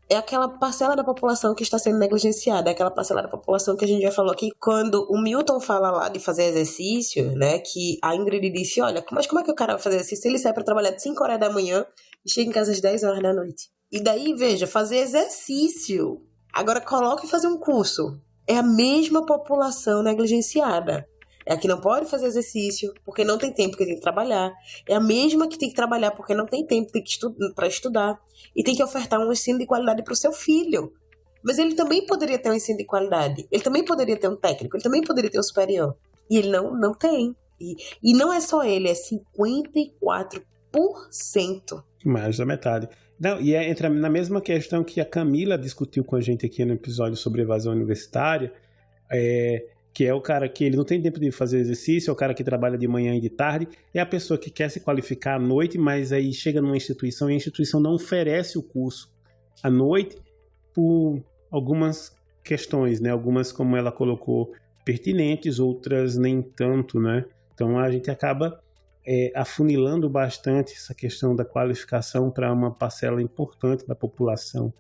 é aquela parcela da população que está sendo negligenciada, é aquela parcela da população que a gente já falou aqui. Quando o Milton fala lá de fazer exercício, né, que a Ingrid disse, olha, mas como é que o cara vai fazer exercício? Ele sai para trabalhar de 5 horas da manhã e chega em casa às 10 horas da noite. E daí, veja, fazer exercício. Agora coloque fazer um curso. É a mesma população negligenciada. É a que não pode fazer exercício porque não tem tempo, porque tem que trabalhar. É a mesma que tem que trabalhar porque não tem tempo para estudar. E tem que ofertar um ensino de qualidade para o seu filho. Mas ele também poderia ter um ensino de qualidade. Ele também poderia ter um técnico. Ele também poderia ter um superior. E ele não tem. E não é só ele, é 54%. Mais da metade. Não, e entra na mesma questão que a Camila discutiu com a gente aqui no episódio sobre evasão universitária, que é o cara que ele não tem tempo de fazer exercício, é o cara que trabalha de manhã e de tarde, é a pessoa que quer se qualificar à noite, mas aí chega numa instituição e a instituição não oferece o curso à noite por algumas questões, né? Algumas, como ela colocou, pertinentes, outras nem tanto, né? Então a gente acaba afunilando bastante essa questão da qualificação para uma parcela importante da população.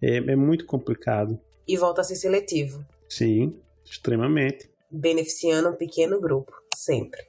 É muito complicado. E volta a ser seletivo. Sim, extremamente. beneficiando um pequeno grupo, sempre.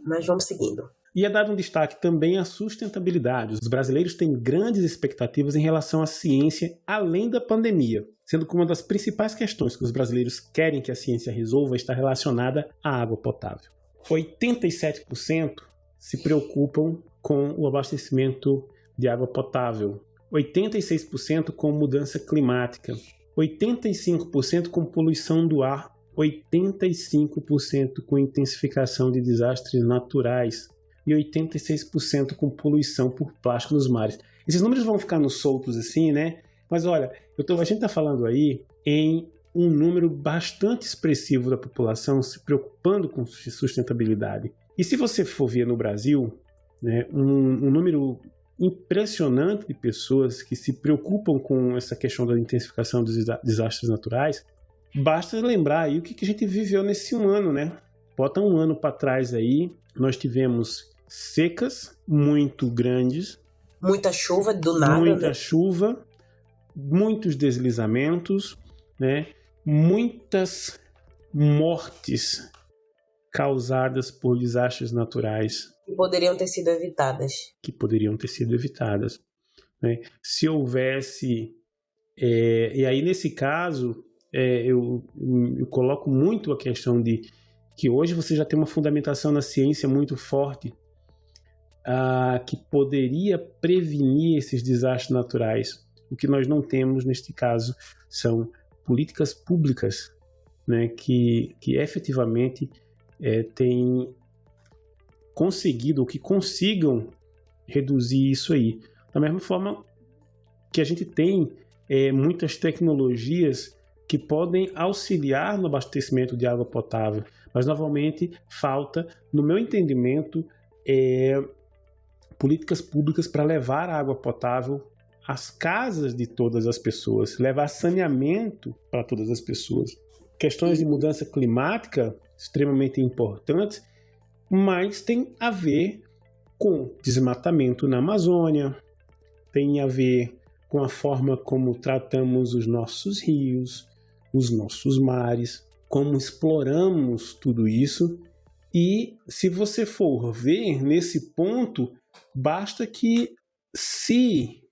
Mas vamos seguindo. E é dado um destaque também à sustentabilidade. Os brasileiros têm grandes expectativas em relação à ciência além da pandemia, sendo que uma das principais questões que os brasileiros querem que a ciência resolva está relacionada à água potável. 87% se preocupam com o abastecimento de água potável, 86% com mudança climática, 85% com poluição do ar, 85% com intensificação de desastres naturais e 86% com poluição por plástico nos mares. Esses números vão ficando soltos assim, né? Mas olha, a gente está falando aí em um número bastante expressivo da população se preocupando com sustentabilidade. E se você for ver no Brasil, né, um número impressionante de pessoas que se preocupam com essa questão da intensificação dos desastres naturais, basta lembrar aí o que a gente viveu nesse ano, né? Bota um ano para trás aí, nós tivemos secas muito grandes. Muita chuva do nada. Muita chuva, muitos deslizamentos, né? Muitas mortes causadas por desastres naturais. Que poderiam ter sido evitadas. Né? Se houvesse... e aí, nesse caso, eu coloco muito a questão de que hoje você já tem uma fundamentação na ciência muito forte que poderia prevenir esses desastres naturais. O que nós não temos, neste caso, são políticas públicas, né, que efetivamente têm conseguido, ou que consigam reduzir isso aí. Da mesma forma que a gente tem muitas tecnologias que podem auxiliar no abastecimento de água potável, mas novamente falta, no meu entendimento, políticas públicas para levar a água potável às casas de todas as pessoas, levar saneamento para todas as pessoas. Questões de mudança climática extremamente importantes, mas tem a ver com desmatamento na Amazônia, tem a ver com a forma como tratamos os nossos rios, os nossos mares, como exploramos tudo isso. E se você for ver nesse ponto, basta que se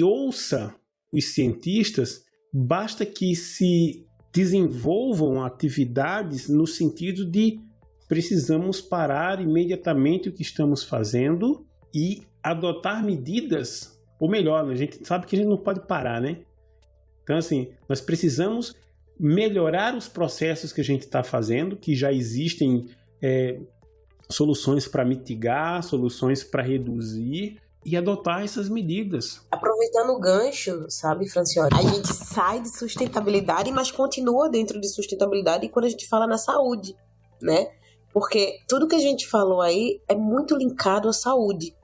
ouça os cientistas, basta que se desenvolvam atividades no sentido de precisamos parar imediatamente o que estamos fazendo e adotar medidas, ou melhor, a gente sabe que a gente não pode parar, né? Então, assim, nós precisamos melhorar os processos que a gente está fazendo, que já existem soluções para mitigar, soluções para reduzir e adotar essas medidas. Aproveitando o gancho, sabe, Francioli? A gente sai de sustentabilidade, mas continua dentro de sustentabilidade quando a gente fala na saúde, né? Porque tudo que a gente falou aí é muito linkado à saúde,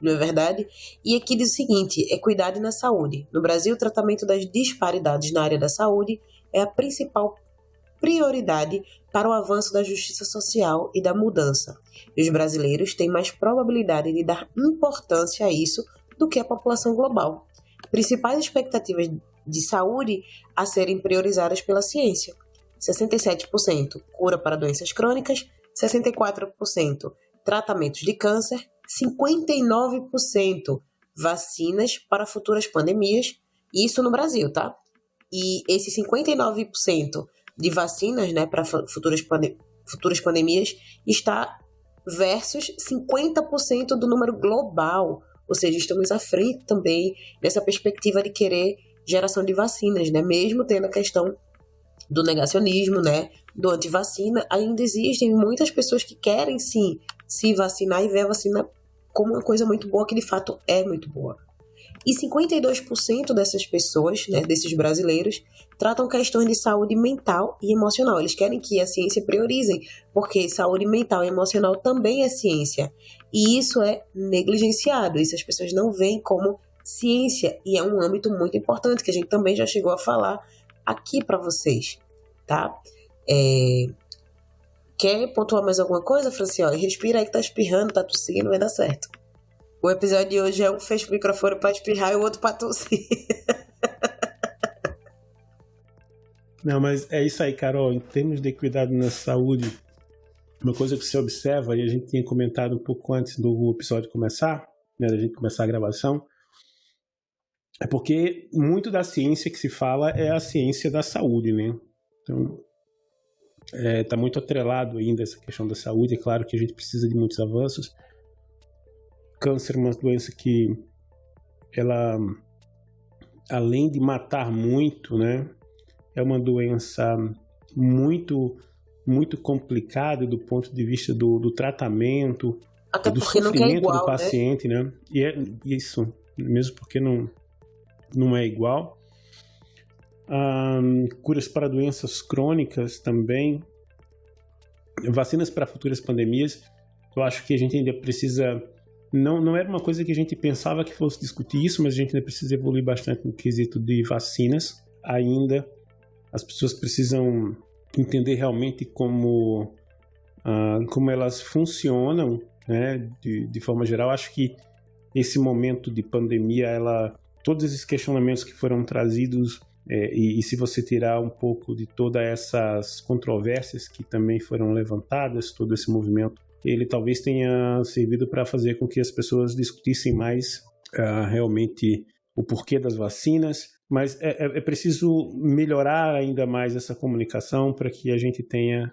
não é verdade? E aqui diz o seguinte, equidade na saúde. No Brasil, o tratamento das disparidades na área da saúde é a principal prioridade para o avanço da justiça social e da mudança. E os brasileiros têm mais probabilidade de dar importância a isso do que a população global. Principais expectativas de saúde a serem priorizadas pela ciência. 67% cura para doenças crônicas, 64% tratamentos de câncer, 59% vacinas para futuras pandemias, isso no Brasil, tá? E esse 59% de vacinas, né, para futuras pandemias está versus 50% do número global, ou seja, estamos à frente também nessa perspectiva de querer geração de vacinas, né, mesmo tendo a questão do negacionismo, né, do antivacina, ainda existem muitas pessoas que querem sim se vacinar e ver a vacina como uma coisa muito boa, que de fato é muito boa. E 52% dessas pessoas, né, desses brasileiros, tratam questões de saúde mental e emocional. Eles querem que a ciência priorize, porque saúde mental e emocional também é ciência. E isso é negligenciado, isso as pessoas não veem como ciência, e é um âmbito muito importante, que a gente também já chegou a falar aqui para vocês, tá? Quer pontuar mais alguma coisa, Francioli? Respira aí que tá espirrando, tá tossindo, vai dar certo. O episódio de hoje é um fecha o microfone para espirrar e o outro para tossir. Não, mas é isso aí, Carol. Em termos de cuidado na saúde, uma coisa que você observa, e a gente tinha comentado um pouco antes do episódio começar, né, da gente começar a gravação, é porque muito da ciência que se fala é a ciência da saúde, né? Então, está muito atrelado ainda essa questão da saúde. É claro que a gente precisa de muitos avanços. Câncer é uma doença que, ela, além de matar muito, né, é uma doença muito, muito complicada do ponto de vista do tratamento, Até do porque sofrimento não é igual, do paciente, né? E é isso, mesmo porque não é igual. Curas para doenças crônicas também, vacinas para futuras pandemias. Eu acho que a gente ainda precisa, não era uma coisa que a gente pensava que fosse discutir isso, mas a gente ainda precisa evoluir bastante no quesito de vacinas. Ainda as pessoas precisam entender realmente como elas funcionam, né, de forma geral. Acho que esse momento de pandemia, todos esses questionamentos que foram trazidos, e se você tirar um pouco de todas essas controvérsias que também foram levantadas, todo esse movimento, ele talvez tenha servido para fazer com que as pessoas discutissem mais realmente o porquê das vacinas, mas é preciso melhorar ainda mais essa comunicação para que a gente tenha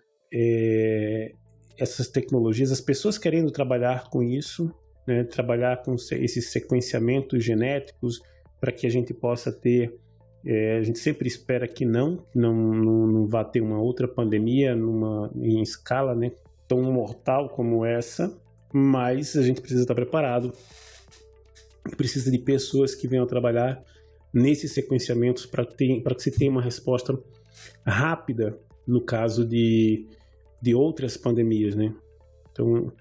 essas tecnologias, as pessoas querendo trabalhar com isso, né, trabalhar com esses sequenciamentos genéticos para que a gente possa ter, a gente sempre espera que não vá ter uma outra pandemia em escala, né, tão mortal como essa, mas a gente precisa estar preparado, precisa de pessoas que venham trabalhar nesses sequenciamentos para que se tenha uma resposta rápida no caso de outras pandemias, né? Então,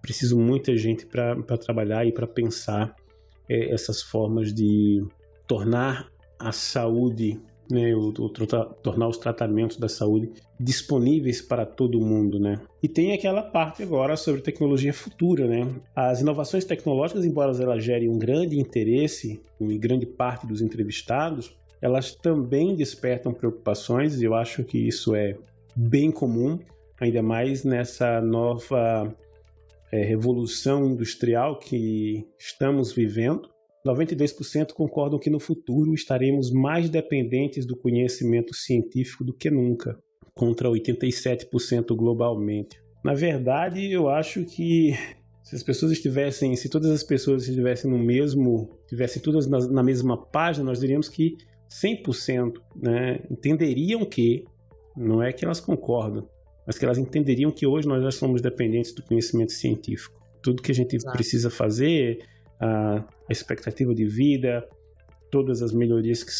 preciso muita gente para trabalhar e para pensar essas formas de tornar a saúde, né, tornar os tratamentos da saúde disponíveis para todo mundo, né? E tem aquela parte agora sobre tecnologia futura, né? As inovações tecnológicas, embora elas gerem um grande interesse em grande parte dos entrevistados, elas também despertam preocupações, e eu acho que isso é bem comum, ainda mais nessa nova revolução industrial que estamos vivendo. 92% concordam que no futuro estaremos mais dependentes do conhecimento científico do que nunca, contra 87% globalmente. Na verdade, eu acho que se todas as pessoas estivessem tivessem todas na mesma página, nós diríamos que 100%, né, entenderiam que, não é que elas concordam, mas que elas entenderiam que hoje nós já somos dependentes do conhecimento científico. Tudo que a gente precisa fazer, a expectativa de vida, todas as melhorias que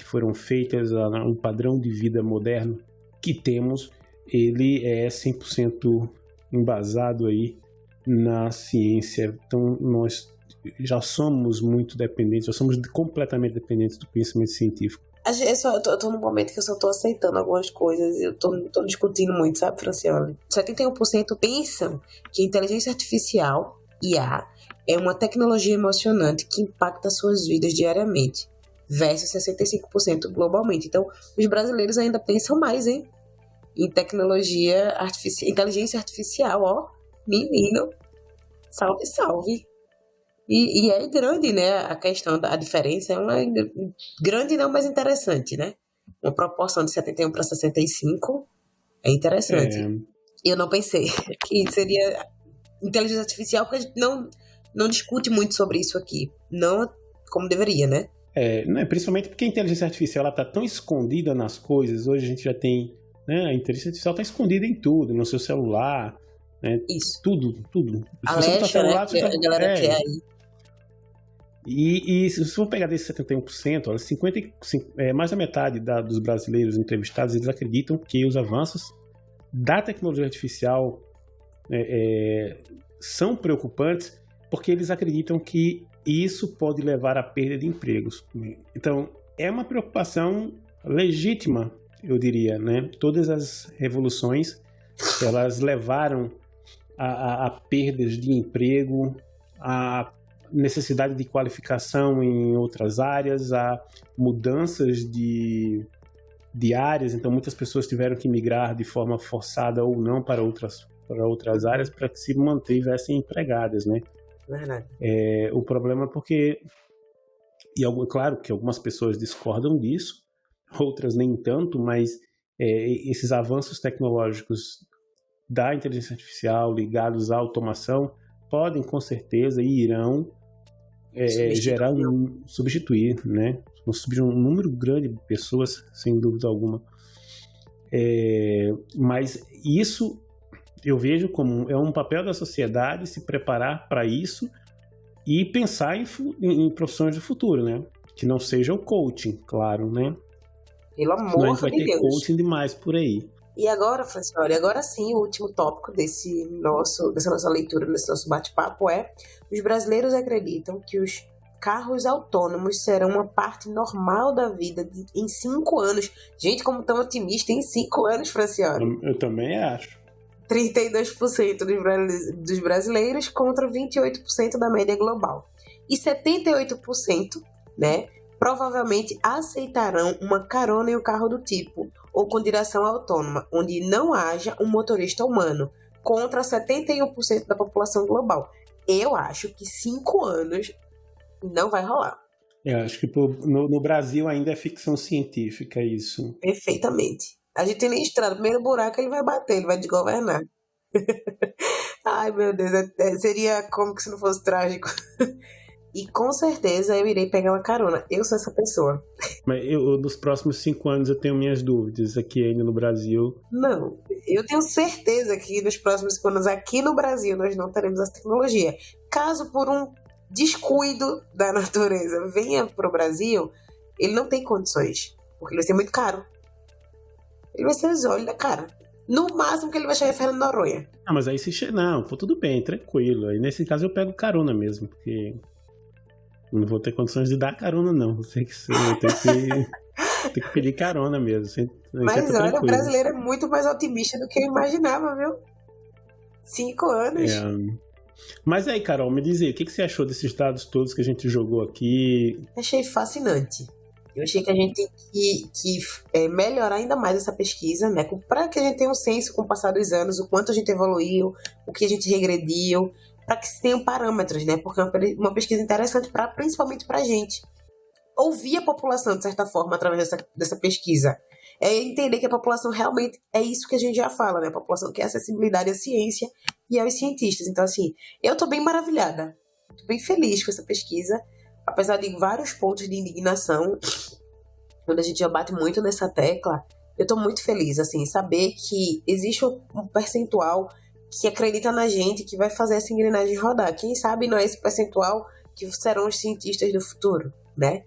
foram feitas, o padrão de vida moderno que temos, ele é 100% embasado aí na ciência. Então nós já somos muito dependentes, já somos completamente dependentes do conhecimento científico. Eu tô num momento que eu só tô aceitando algumas coisas, eu tô discutindo muito, sabe, Francione? 71% pensam que a inteligência artificial, IA, é uma tecnologia emocionante que impacta suas vidas diariamente, versus 65% globalmente. Então, os brasileiros ainda pensam mais, hein? Em tecnologia artificial, inteligência artificial, ó, menino, salve, salve. E é grande, né, a questão, a diferença é uma grande não, mas interessante, né? Uma proporção de 71 para 65 é interessante. Eu não pensei que seria inteligência artificial, porque a gente não discute muito sobre isso aqui, não como deveria, né? Principalmente porque a inteligência artificial está tão escondida nas coisas. Hoje a gente já tem, né, a inteligência artificial está escondida em tudo, no seu celular, né? Isso. Tudo. Alexa, né? A galera quer aí. E se você for pegar desses 71%, mais da metade dos brasileiros entrevistados, eles acreditam que os avanços da tecnologia artificial são preocupantes, porque eles acreditam que isso pode levar à perda de empregos. Então, é uma preocupação legítima, eu diria, né? Todas as revoluções, elas levaram a perdas de emprego, a necessidade de qualificação em outras áreas, a mudanças de de áreas, então muitas pessoas tiveram que migrar de forma forçada ou não para outras áreas para que se mantivessem empregadas, né? Verdade. O problema é porque, claro que algumas pessoas discordam disso, outras nem tanto, mas esses avanços tecnológicos da inteligência artificial ligados à automação podem com certeza e irão substituir, né? Um número grande de pessoas, sem dúvida alguma. Mas isso eu vejo como um papel da sociedade se preparar para isso e pensar em profissões do futuro, né? Que não seja o coaching, claro, né? Pelo amor de Deus. Senão a gente vai ter coaching demais por aí. E agora, Francioli, agora sim, o último tópico dessa nossa leitura, desse nosso bate-papo os brasileiros acreditam que os carros autônomos serão uma parte normal da vida em 5 anos. Gente, como tão otimista, em 5 anos, Francioli. Eu também acho. 32% dos brasileiros contra 28% da média global. E 78%, né, provavelmente aceitarão uma carona em um carro do tipo ou com direção autônoma, onde não haja um motorista humano, contra 71% da população global. Eu acho que 5 anos não vai rolar. Eu acho que no Brasil ainda é ficção científica isso. Perfeitamente. A gente tem nem estrada. Primeiro buraco ele vai bater, ele vai desgovernar. Ai, meu Deus. Seria como que se não fosse trágico. E com certeza eu irei pegar uma carona. Eu sou essa pessoa. Mas nos próximos 5 anos eu tenho minhas dúvidas aqui ainda no Brasil. Não, eu tenho certeza que nos próximos 5 anos aqui no Brasil nós não teremos essa tecnologia. Caso por um descuido da natureza venha para o Brasil, ele não tem condições. Porque ele vai ser muito caro. Ele vai ser os olhos da cara. No máximo que ele vai chegar em Fernando de Noronha. Mas aí não, pô, tudo bem, tranquilo. Aí nesse caso eu pego carona mesmo, porque não vou ter condições de dar carona, não. Tem que pedir carona mesmo. Mas olha, o brasileiro é muito mais otimista do que eu imaginava, viu? 5 anos. Mas aí, Carol, me diz aí, o que você achou desses dados todos que a gente jogou aqui? Achei fascinante. Eu achei que a gente tem que melhorar ainda mais essa pesquisa, né? Para que a gente tenha um senso com o passar dos anos, o quanto a gente evoluiu, o que a gente regrediu, para que se tenham parâmetros, né? Porque é uma pesquisa interessante, principalmente para a gente. Ouvir a população, de certa forma, através dessa pesquisa. Entender que a população realmente é isso que a gente já fala, né? A população quer acessibilidade à ciência e aos cientistas. Então, assim, eu tô bem maravilhada. Tô bem feliz com essa pesquisa. Apesar de vários pontos de indignação, quando a gente já bate muito nessa tecla, eu tô muito feliz, assim, saber que existe um percentual que acredita na gente, que vai fazer essa engrenagem rodar. Quem sabe não é esse percentual que serão os cientistas do futuro, né?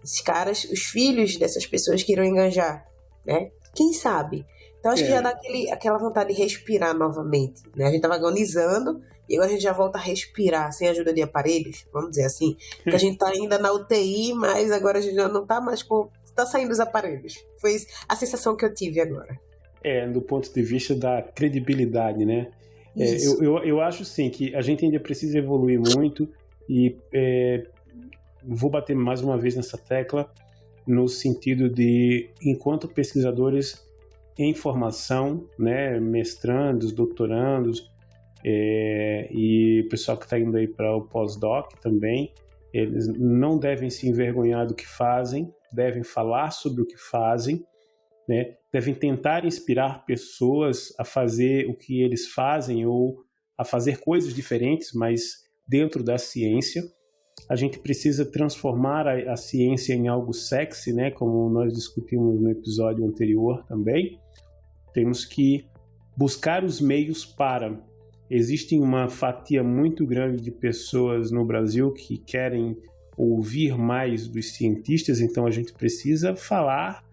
Esses caras, os filhos dessas pessoas que irão engajar, né? Quem sabe? Então acho que já dá aquela vontade de respirar novamente, né? A gente tava agonizando e agora a gente já volta a respirar sem a ajuda de aparelhos, vamos dizer assim. Porque a gente tá ainda na UTI, mas agora a gente já não tá mais com... Tá saindo os aparelhos. Foi a sensação que eu tive agora. Do ponto de vista da credibilidade, né? Eu acho, sim, que a gente ainda precisa evoluir muito e vou bater mais uma vez nessa tecla no sentido de, enquanto pesquisadores em formação, né, mestrandos, doutorandos e o pessoal que está indo aí para o pós-doc também, eles não devem se envergonhar do que fazem, devem falar sobre o que fazem, né, devem tentar inspirar pessoas a fazer o que eles fazem ou a fazer coisas diferentes, mas dentro da ciência. A gente precisa transformar a ciência em algo sexy, né, como nós discutimos no episódio anterior também. Temos que buscar os meios para. Existe uma fatia muito grande de pessoas no Brasil que querem ouvir mais dos cientistas, então a gente precisa falar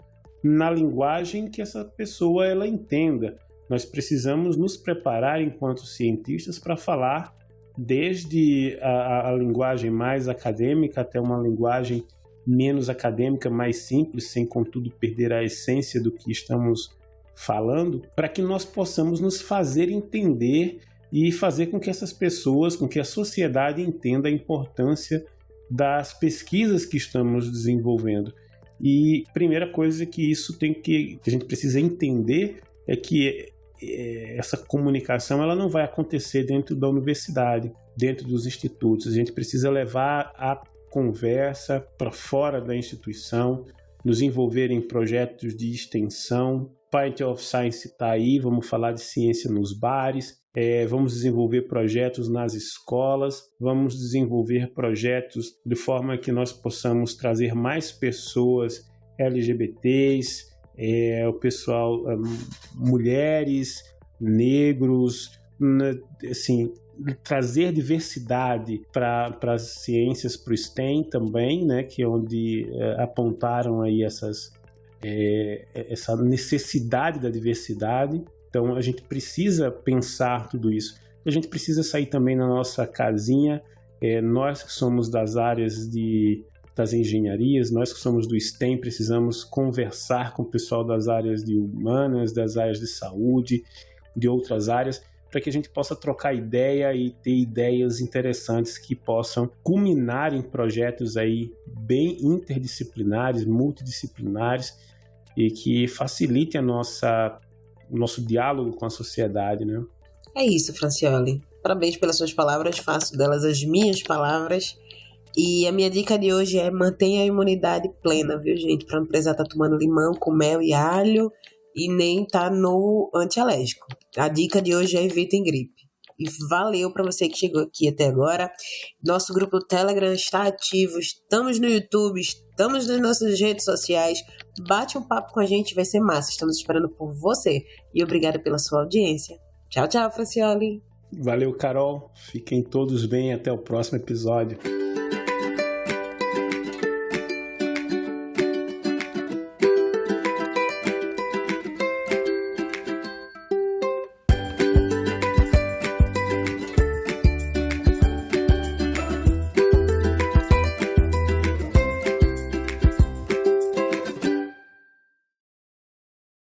na linguagem que essa pessoa ela entenda. Nós precisamos nos preparar enquanto cientistas para falar desde a linguagem mais acadêmica até uma linguagem menos acadêmica, mais simples, sem contudo perder a essência do que estamos falando, para que nós possamos nos fazer entender e fazer com que essas pessoas, com que a sociedade entenda a importância das pesquisas que estamos desenvolvendo. E primeira coisa que a gente precisa entender é que essa comunicação ela não vai acontecer dentro da universidade, dentro dos institutos. A gente precisa levar a conversa para fora da instituição, nos envolver em projetos de extensão. Pint of Science está aí, vamos falar de ciência nos bares, vamos desenvolver projetos nas escolas, vamos desenvolver projetos de forma que nós possamos trazer mais pessoas LGBTs, o pessoal, mulheres, negros, assim, trazer diversidade para as ciências, para o STEM também, né, que é onde apontaram aí essa necessidade da diversidade. Então a gente precisa pensar tudo isso. A gente precisa sair também na nossa casinha, nós que somos das áreas das engenharias, nós que somos do STEM, precisamos conversar com o pessoal das áreas de humanas, das áreas de saúde, de outras áreas, para que a gente possa trocar ideia e ter ideias interessantes que possam culminar em projetos aí bem interdisciplinares, multidisciplinares e que facilitem o nosso diálogo com a sociedade, né? É isso, Francioli. Parabéns pelas suas palavras, faço delas as minhas palavras. E a minha dica de hoje é mantenha a imunidade plena, viu, gente? Para não precisar estar tomando limão com mel e alho e nem estar no antialérgico. A dica de hoje é evitem gripe. E valeu para você que chegou aqui até agora. Nosso grupo do Telegram está ativo, estamos no YouTube, estamos nas nossas redes sociais. Bate um papo com a gente, vai ser massa. Estamos esperando por você. E obrigada pela sua audiência. Tchau, tchau, Francioli. Valeu, Carol. Fiquem todos bem. Até o próximo episódio.